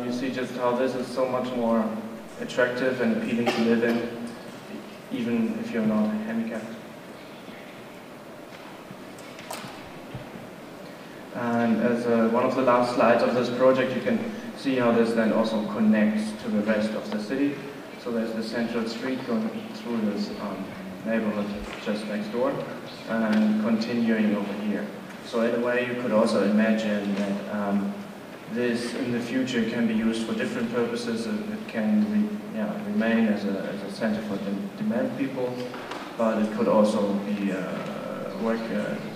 you see just how this is so much more attractive and appealing to live in, even if you're not handicapped. And as one of the last slides of this project, you can see how this then also connects to the rest of the city. So there's the central street going through this neighborhood just next door and continuing over here. So in a way you could also imagine that this in the future can be used for different purposes. It can remain as a center for demand people, but it could also be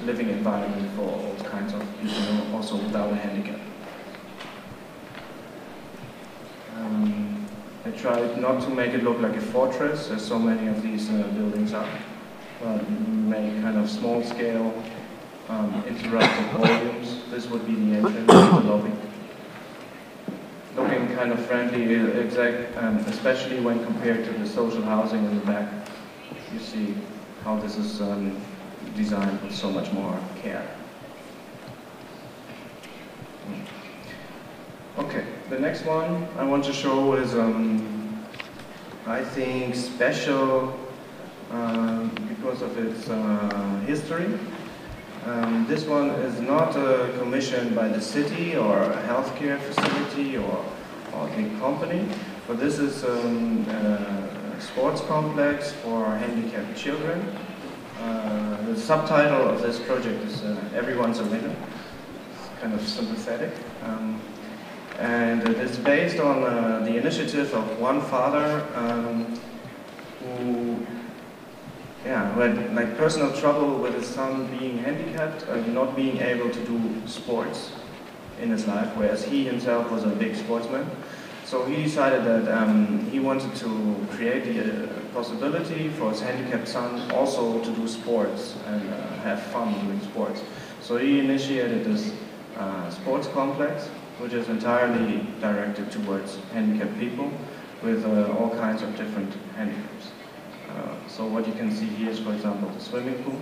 living environment for all kinds of people, also without a handicap. I tried not to make it look like a fortress, as so many of these buildings are, but make kind of small scale, interrupted volumes. This would be the entrance to the lobby. Looking kind of friendly, especially when compared to the social housing in the back. You see how this is designed with so much more care. Okay, the next one I want to show is, I think, special because of its history. This one is not commissioned by the city or a healthcare facility or a big company, but this is a sports complex for handicapped children. The subtitle of this project is Everyone's a Winner. It's kind of sympathetic. And it is based on the initiative of one father who had like personal trouble with his son being handicapped and not being able to do sports in his life, whereas he himself was a big sportsman. So he decided that he wanted to create the possibility for his handicapped son also to do sports and have fun doing sports. So he initiated this sports complex, which is entirely directed towards handicapped people with all kinds of different handicaps. So what you can see here is, for example, the swimming pool,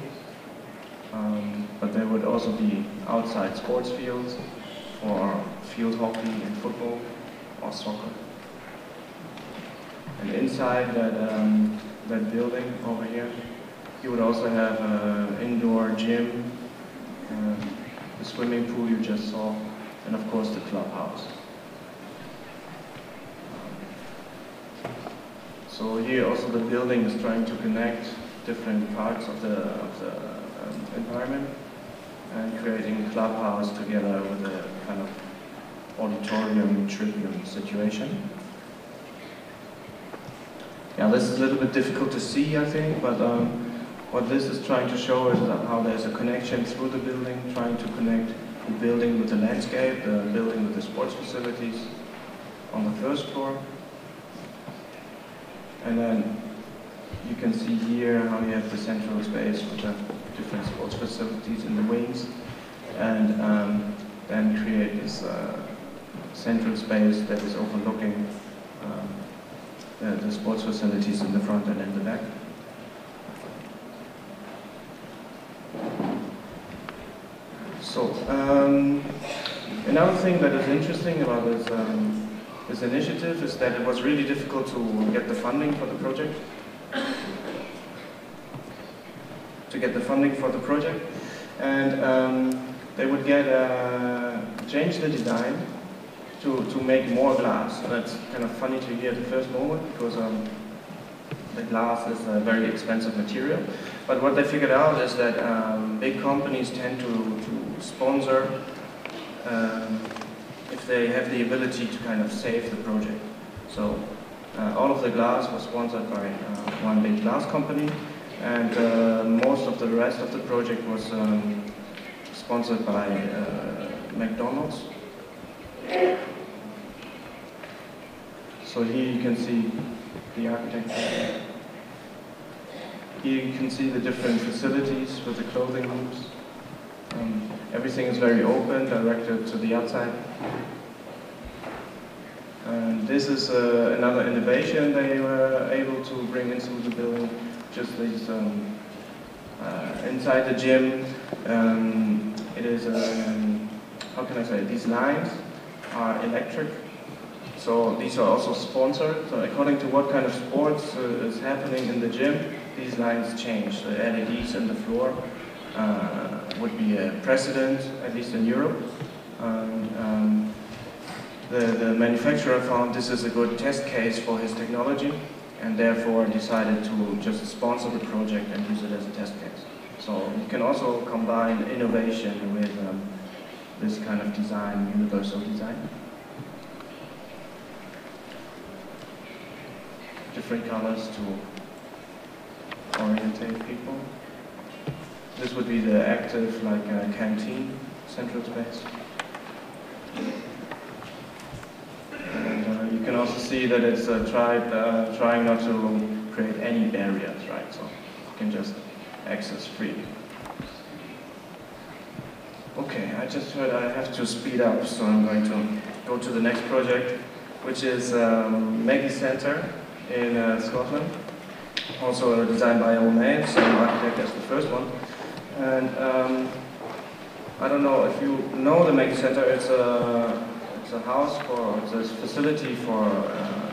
but there would also be outside sports fields for field hockey and football or soccer. And inside that building over here, you would also have an indoor gym, the swimming pool you just saw, and of course the clubhouse. So here also the building is trying to connect different parts of the environment and creating a clubhouse together with a kind of auditorium tribune situation. Yeah, this is a little bit difficult to see, I think, but what this is trying to show is how there's a connection through the building, trying to connect the building with the landscape, the building with the sports facilities on the first floor. And then you can see here how you have the central space with the different sports facilities in the wings, and then create this central space that is overlooking the sports facilities in the front and in the back. So another thing that is interesting about this initiative is that it was really difficult to get the funding for the project. And they would change the design to make more glass. And that's kind of funny to hear at the first moment, because the glass is a very expensive material. But what they figured out is that big companies tend to sponsor if they have the ability to kind of save the project. So all of the glass was sponsored by one big glass company, and most of the rest of the project was sponsored by McDonald's. So here you can see the architecture. Here you can see the different facilities with the clothing rooms. Everything is very open, directed to the outside. And this is another innovation they were able to bring into the building. Just these inside the gym. It is how can I say? These lines are electric. So these are also sponsored. So according to what kind of sports is happening in the gym, these lines change. The LEDs in the floor would be a precedent, at least in Europe. The manufacturer found this is a good test case for his technology and therefore decided to just sponsor the project and use it as a test case. So you can also combine innovation with this kind of design, universal design. Different colors to orientate people. This would be the active, like canteen, central space. And you can also see that it's trying not to create any barriers, right? So you can just access free. Okay, I just heard I have to speed up, so I'm going to go to the next project, which is Maggie Center in Scotland. Also designed by a man, same architect as the first one. And I don't know if you know the Maggie Center. It's a house for, it's a facility for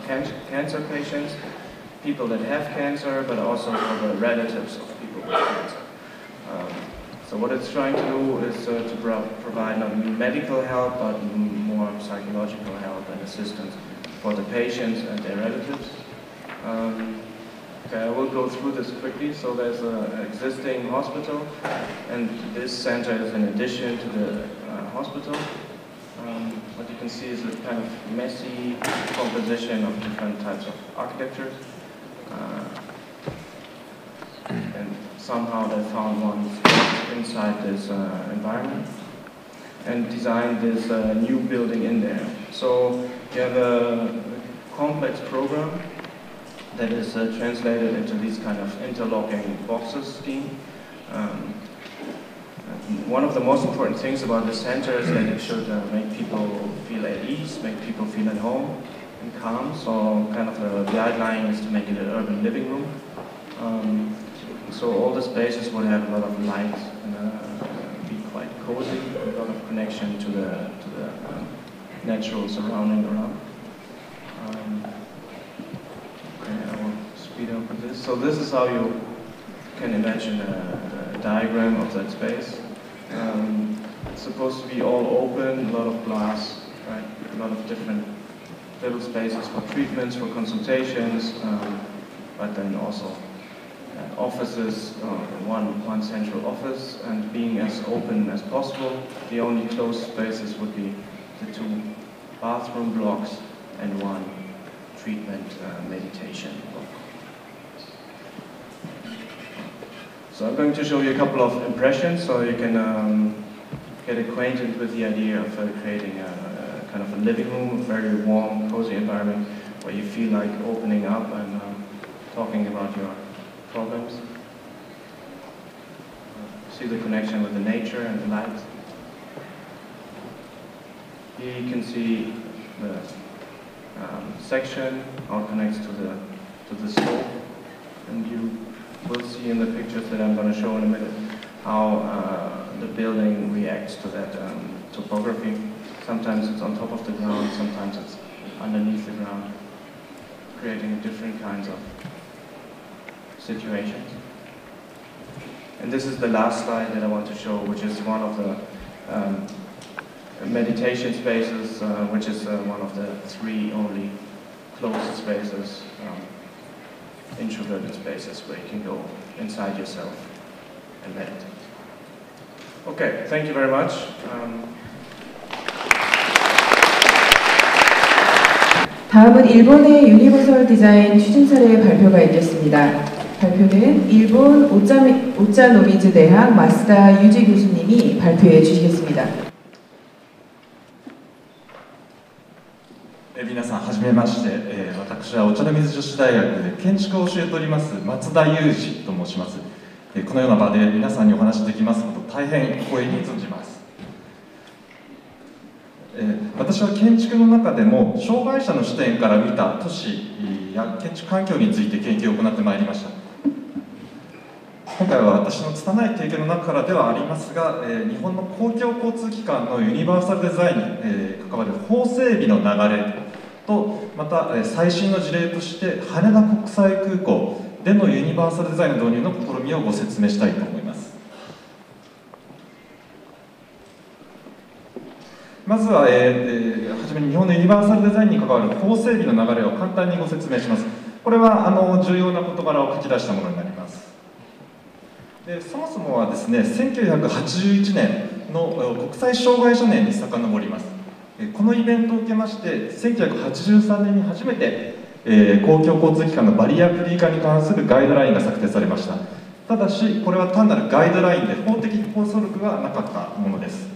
cancer patients, people that have cancer, but also for the relatives of people with cancer. So what it's trying to do is to provide not only medical help, but more psychological help and assistance for the patients and their relatives. Okay, I will go through this quickly. So there's an existing hospital, and this center is in addition to the hospital. What you can see is a kind of messy composition of different types of architectures. And somehow they found one inside this environment and designed this new building in there. So you have a complex program that is translated into these kind of interlocking boxes scheme. One of the most important things about the center is that it should make people feel at ease, make people feel at home and calm. So kind of the guideline is to make it an urban living room. So all the spaces would have a lot of light and be quite cozy, a lot of connection to the natural surrounding around. Okay, I will speed up with this. So this is how you can imagine a diagram of that space. It's supposed to be all open, a lot of glass, right? A lot of different little spaces for treatments, for consultations, but then also offices, one central office, and being as open as possible. The only closed spaces would be the 2 bathroom blocks and 1 treatment meditation block. So I'm going to show you a couple of impressions so you can get acquainted with the idea of creating a kind of a living room, a very warm, cozy environment where you feel like opening up and talking about your problems. See the connection with the nature and the light. Here you can see the section, how it connects to the slope, and you will see in the pictures that I'm going to show in a minute how the building reacts to that topography. Sometimes it's on top of the ground, sometimes it's underneath the ground, creating different kinds of situations. And this is the last slide that I want to show, which is one of the meditation spaces, which is one of the 3 only closed spaces, introverted spaces where you can go inside yourself and meditate. Okay, thank you very much. 다음은 일본의 유니버설 디자인 추진 사례 발표가 있겠습니다. 발표는 일본 오차노미즈 대학 마스다 유지 교수님이 발표해 주시겠습니다. 皆さんはじめまして、私はお茶の水女子大学で建築を教えております松田裕二と申します。このような場で皆さんにお話しできますこと大変光栄に存じます。私は建築の中でも障害者の視点から見た都市や建築環境について研究を行ってまいりました。今回は私の拙い経験の中からではありますが、日本の公共交通機関のユニバーサルデザインに関わる法整備の流れと、また最新の事例として羽田国際空港でのユニバーサルデザインの導入の試みをご説明したいと思います。まずは、はじめに日本のユニバーサルデザインに関わる法整備の流れを簡単にご説明します。これは重要な事柄を書き出したものになります。でそもそもはですね、1981年の国際障害者年に遡ります。このイベントを受けまして、1983年に初めて、公共交通機関のバリアフリー化に関するガイドラインが策定されました。ただし、これは単なるガイドラインで法的拘束力がなかったものです。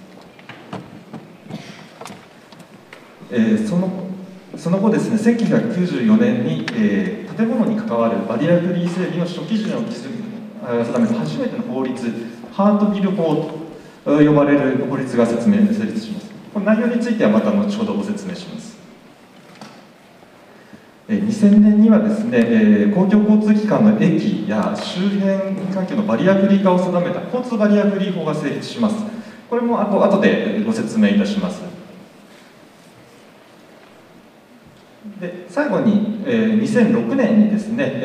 その後ですね、1994年に、建物に関わるバリアフリー整備の諸基準を定めた初めての法律、ハートビル法と呼ばれる法律が成立します。この内容についてはまた後ほどご説明します。2000年にはですね、公共交通機関の駅や周辺環境のバリアフリー化を定めた交通バリアフリー法が成立します。これも後でご説明いたします。で最後に、2006年にですね、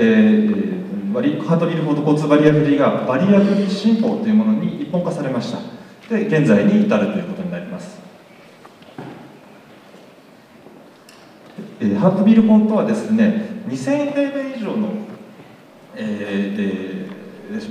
ハートビル法と交通バリアフリーがバリアフリー新法というものに一本化されました。で現在に至るということになります。ハートビル法とはですね、2000平米以上の、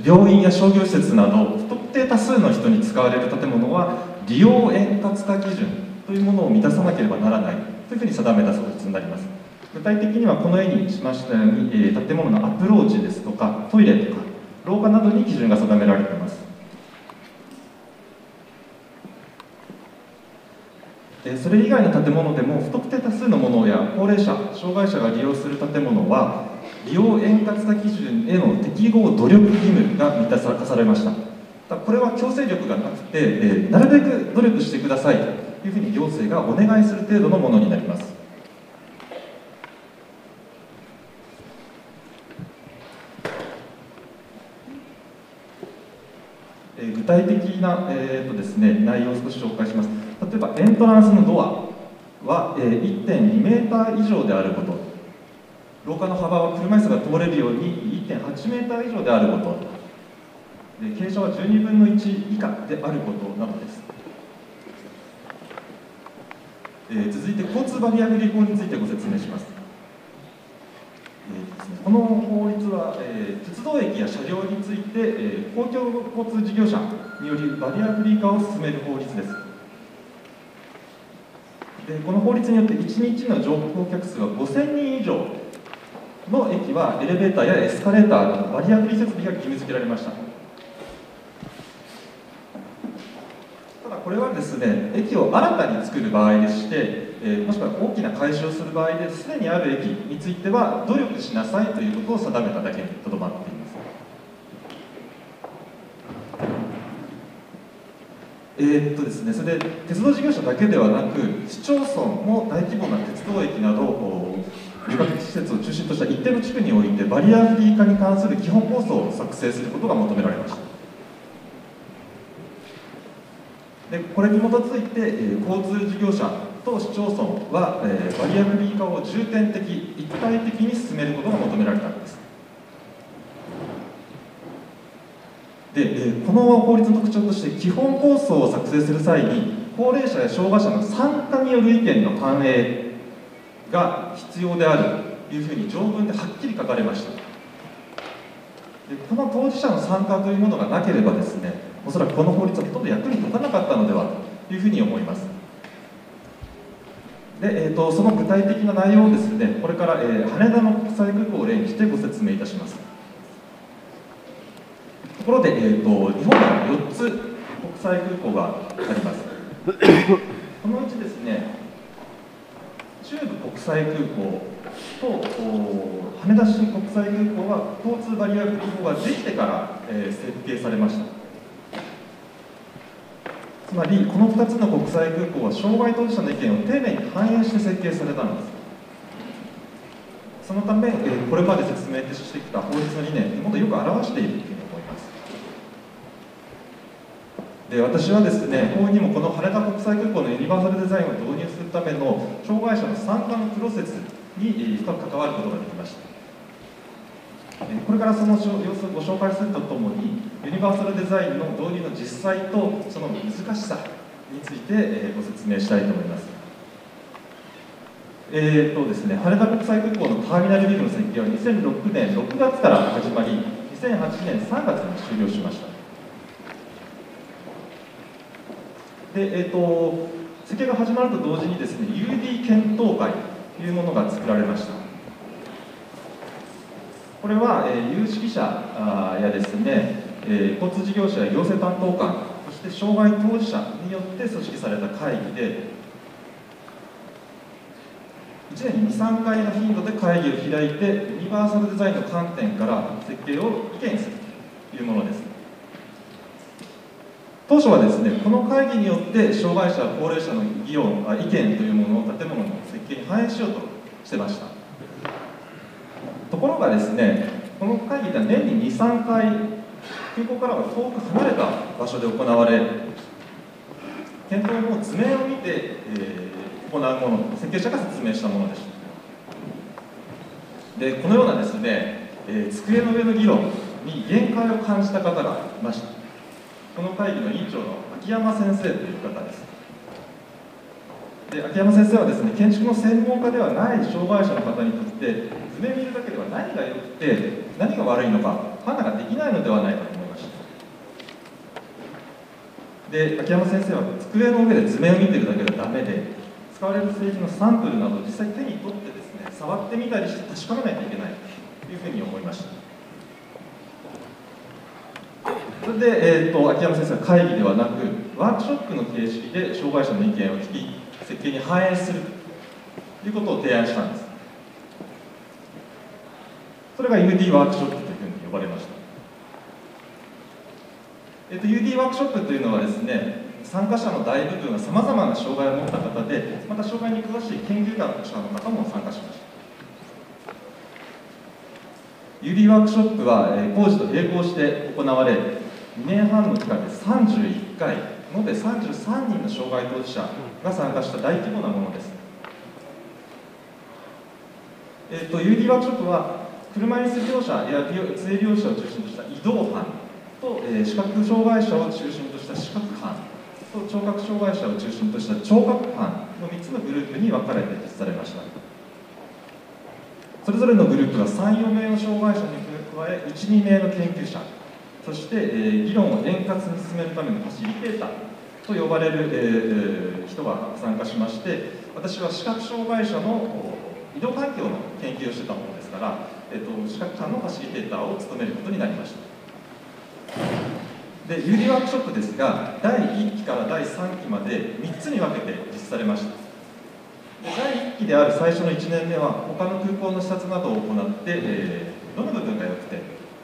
病院や商業施設など不特定多数の人に使われる建物は利用円滑化基準というものを満たさなければならないというふうに定めた法律になります。具体的にはこの絵にしましたように、建物のアプローチですとかトイレとか廊下などに基準が定められています。それ以外の建物でも不特定多数のものや高齢者、障害者が利用する建物は利用円滑化基準への適合努力義務が満たされました。これは強制力がなくて、なるべく努力してくださいというふうに行政がお願いする程度のものになります。具体的な、ですね、内容を少し紹介します。例えばエントランスのドアは、1.2 メーター以上であること、廊下の幅は車椅子が通れるように 1.8 メーター以上であること、で傾斜は12分の1以下であることなどです。続いて交通バリアフリー法についてご説明します。この法律は、鉄道駅や車両について、公共交通事業者によりバリアフリー化を進める法律です。でこの法律によって1日の乗降客数は5000人以上の駅はエレベーターやエスカレーターなどバリアフリー設備が義務付けられました。ただこれはですね、駅を新たに作る場合でして、もしくは大きな改修をする場合ですでにある駅については努力しなさいということを定めただけにとどまっています。ですね、それで鉄道事業者だけではなく市町村も大規模な鉄道駅など旅客施設を中心とした一定の地区においてバリアフリー化に関する基本構想を作成することが求められました。でこれに基づいて交通事業者と市町村はバリアフリー化を重点的一体的に進めることが求められたんです。でこの法律の特徴として基本構想を作成する際に高齢者や障害者の参加による意見の反映が必要であるというふうに条文ではっきり書かれました。でこの当事者の参加というものがなければですね、おそらくこの法律はほとんど役に立たなかったのではというふうに思います。でその具体的な内容をですね、これから、羽田の国際空港を例にしてご説明いたします。ところで、日本には4つ国際空港があります。このうちですね、中部国際空港と羽田新国際空港は交通バリアフリー法ができてから、設計されました。つまりこの2つの国際空港は障害当事者の意見を丁寧に反映して設計されたんです。そのため、これまで説明してきた法律の理念もっとよく表しているというふうに思います。で私はですね、法にもこの羽田国際空港のユニバーサルデザインを導入するための障害者の参加のプロセスに深く関わることができました。これからその様子をご紹介するとともに、ユニバーサルデザインの導入の実際とその難しさについて、ご説明したいと思います。ですね、羽田国際空港のターミナルビルの設計は2006年6月から始まり、2008年3月に終了しました。で、設計が始まると同時にですね、UD 検討会というものが作られました。これは、有識者やですね、交通事業者や行政担当官、そして障害当事者によって組織された会議で、1年に2、3回の頻度で会議を開いて、ユニバーサルデザインの観点から設計を意見するというものです。当初はですね、この会議によって障害者、高齢者の意見というものを建物の設計に反映しようとしてました。ところがですね、この会議では年に2、3回、空港からは遠く離れた場所で行われ、検討の図面を見て、行うもの、設計者が説明したものでした。で、このようなですね、机の上の議論に限界を感じた方がいました。この会議の委員長の秋山先生という方です。で、秋山先生はですね、建築の専門家ではない障害者の方にとって、図面見るだけでは何が良くて、何が悪いのか、判断ができないのではないかと思いました。で、秋山先生は机の上で図面を見ているだけではダメで、使われる製品のサンプルなどを実際手に取ってですね、触ってみたりして確かめないといけないというふうに思いました。それで、秋山先生は会議ではなく、ワークショップの形式で障害者の意見を聞き、設計に反映するということを提案したんです。それが UD ワークショップというふうに呼ばれました。UD ワークショップというのはですね、参加者の大部分はさまざまな障害を持った方で、また障害に詳しい研究者の方も参加しました。UD ワークショップは工事と並行して行われ、2年半の期間で31回、延べ33人の障害当事者が参加した大規模なものです。UD ワークショップは、車椅子利用者や杖利用者を中心とした移動班と、視覚障害者を中心とした視覚班と、聴覚障害者を中心とした聴覚班の3つのグループに分かれて実施されました。それぞれのグループは3、4名の障害者に加え、1、2名の研究者、そして、議論を円滑に進めるためのファシリテーターと呼ばれる、人が参加しまして、私は視覚障害者の移動環境の研究をしてたものですから、視覚班のファシリテーターを務めることになりました。で、UD ワークショップですが、第1期から第3期まで3つに分けて実施されました。で、第1期である最初の1年目は、他の空港の視察などを行って、どの部分が良くて、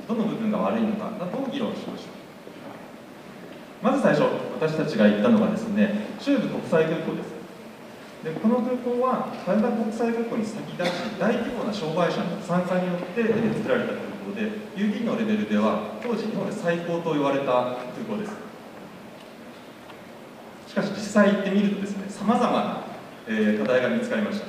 どの部分が悪いのかなどを議論しました。まず最初、私たちが行ったのがですね、中部国際空港です。で、この空港は羽田国際空港に先立ち、大規模な障害者の参加によって作られた空港で、UD のレベルでは当時日本で最高と言われた空港です。しかし実際行ってみるとですね、さまざまな課題が見つかりました。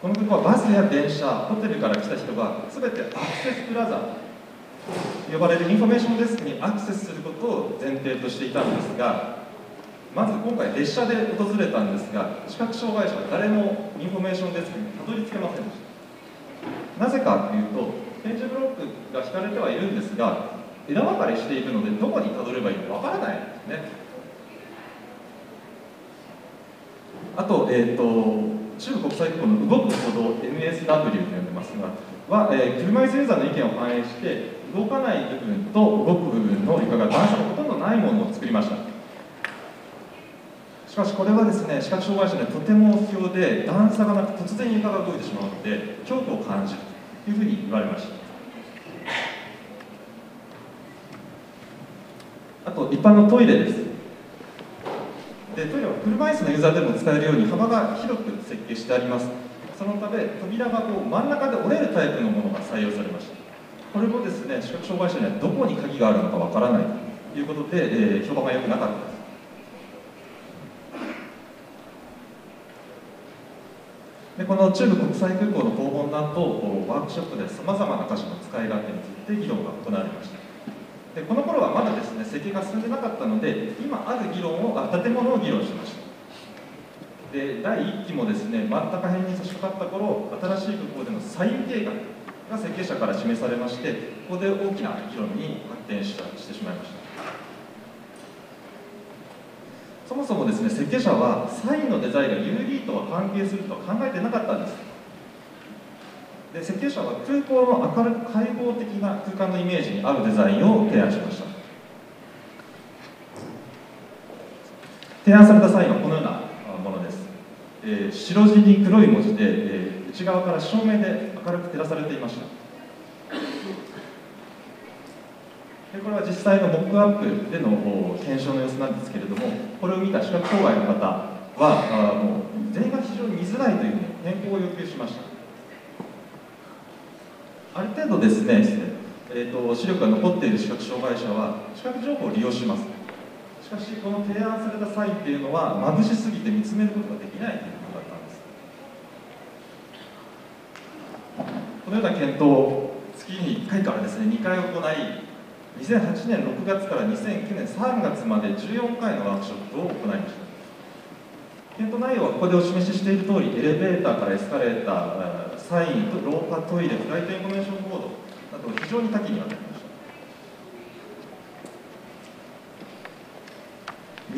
この空港はバスや電車、ホテルから来た人が全てアクセスプラザと呼ばれるインフォメーションデスクにアクセスすることを前提としていたんですが、まず今回列車で訪れたんですが、視覚障害者は誰もインフォメーションデスクにたどり着けませんでした。なぜかというと、点字ブロックが引かれてはいるんですが、枝分かれしているので、どこにたどればいいのかわからないんですね。あと、中部国際空港の動く歩道 NSW と呼んでますが、車椅子ユーザーの意見を反映して、動かない部分と動く部分の床が段差がほとんどないものを作りました。しかしこれはですね、視覚障害者にはとても不評で、段差がなく突然床が動いてしまうので、恐怖を感じるというふうに言われました。あと、一般のトイレです。で、トイレは車椅子のユーザーでも使えるように幅が広く設計してあります。そのため、扉が真ん中で折れるタイプのものが採用されました。これもですね、視覚障害者にはどこに鍵があるのかわからないということで、評判が良くなかったです。で、この中部国際空港の訪問団とワークショップでさまざまな箇所の使い勝手について議論が行われました。でこの頃はまだですね設計が進んでなかったので、今ある建物を議論しました。で第1期もですね真ん中辺に差し掛かった頃、新しい空港でのサイン計画が設計者から示されまして、ここで大きな議論に発展してしまいました。そもそもですね設計者はサインのデザインが UD とは関係するとは考えてなかったんです。で設計者は空港の明るく開放的な空間のイメージに合うデザインを提案しました。提案されたサインはこのようなものです。白地に黒い文字で、内側から照明で明るく照らされていました。でこれは実際のモックアップでの検証の様子なんですけれども、これを見た視覚障害の方はもう全員が非常に見づらいというふうに変更を要求しました。ある程度ですね、視力が残っている視覚障害者は視覚情報を利用します。しかしこの提案されたサインというのは眩しすぎて見つめることができないということだったんです。このような検討を月に1回からですね2回行い、2008年6月から2009年3月まで14回のワークショップを行いました。検討内容はここでお示ししている通り、エレベーターからエスカレーター、サイン、廊下、トイレ、フライトインフォメーションボードなど非常に多岐にわたりまし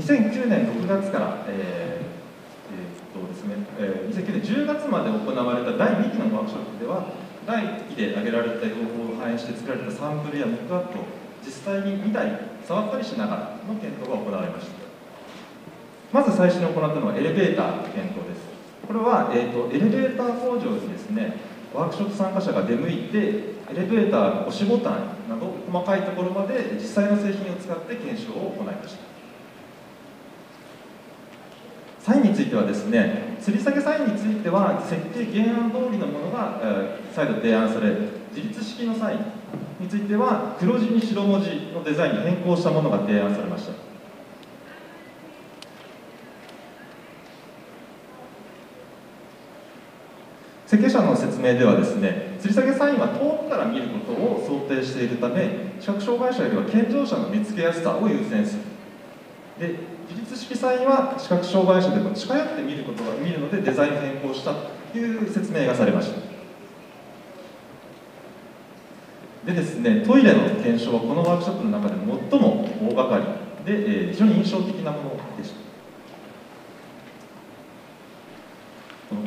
た。2009年6月から、2009年10月まで行われた第2期のワークショップでは、第1期で挙げられた要望を反映して作られたサンプルやモックアップを実際に見たり触ったりしながらの検討が行われました。まず最初に行ったのはエレベーターの検討です。これは、エレベーター工場にですねワークショップ参加者が出向いて、エレベーターの押しボタンなど細かいところまで実際の製品を使って検証を行いました。サインについてはですね、吊り下げサインについては設計原案通りのものが、再度提案され、自立式のサインについては黒地に白文字のデザインに変更したものが提案されました。設計者の説明ではですね、吊り下げサインは遠くから見ることを想定しているため、視覚障害者よりは健常者の見つけやすさを優先する。で、自立式サインは視覚障害者でも近寄って見るのでデザインを変更したという説明がされました。でですね、トイレの検証はこのワークショップの中で最も大掛かりで、非常に印象的なものでした。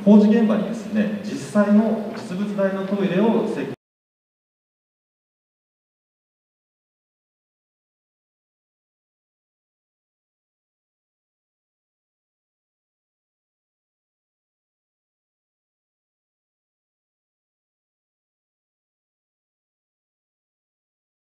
工事現場にですね、実際の実物大のトイレを設計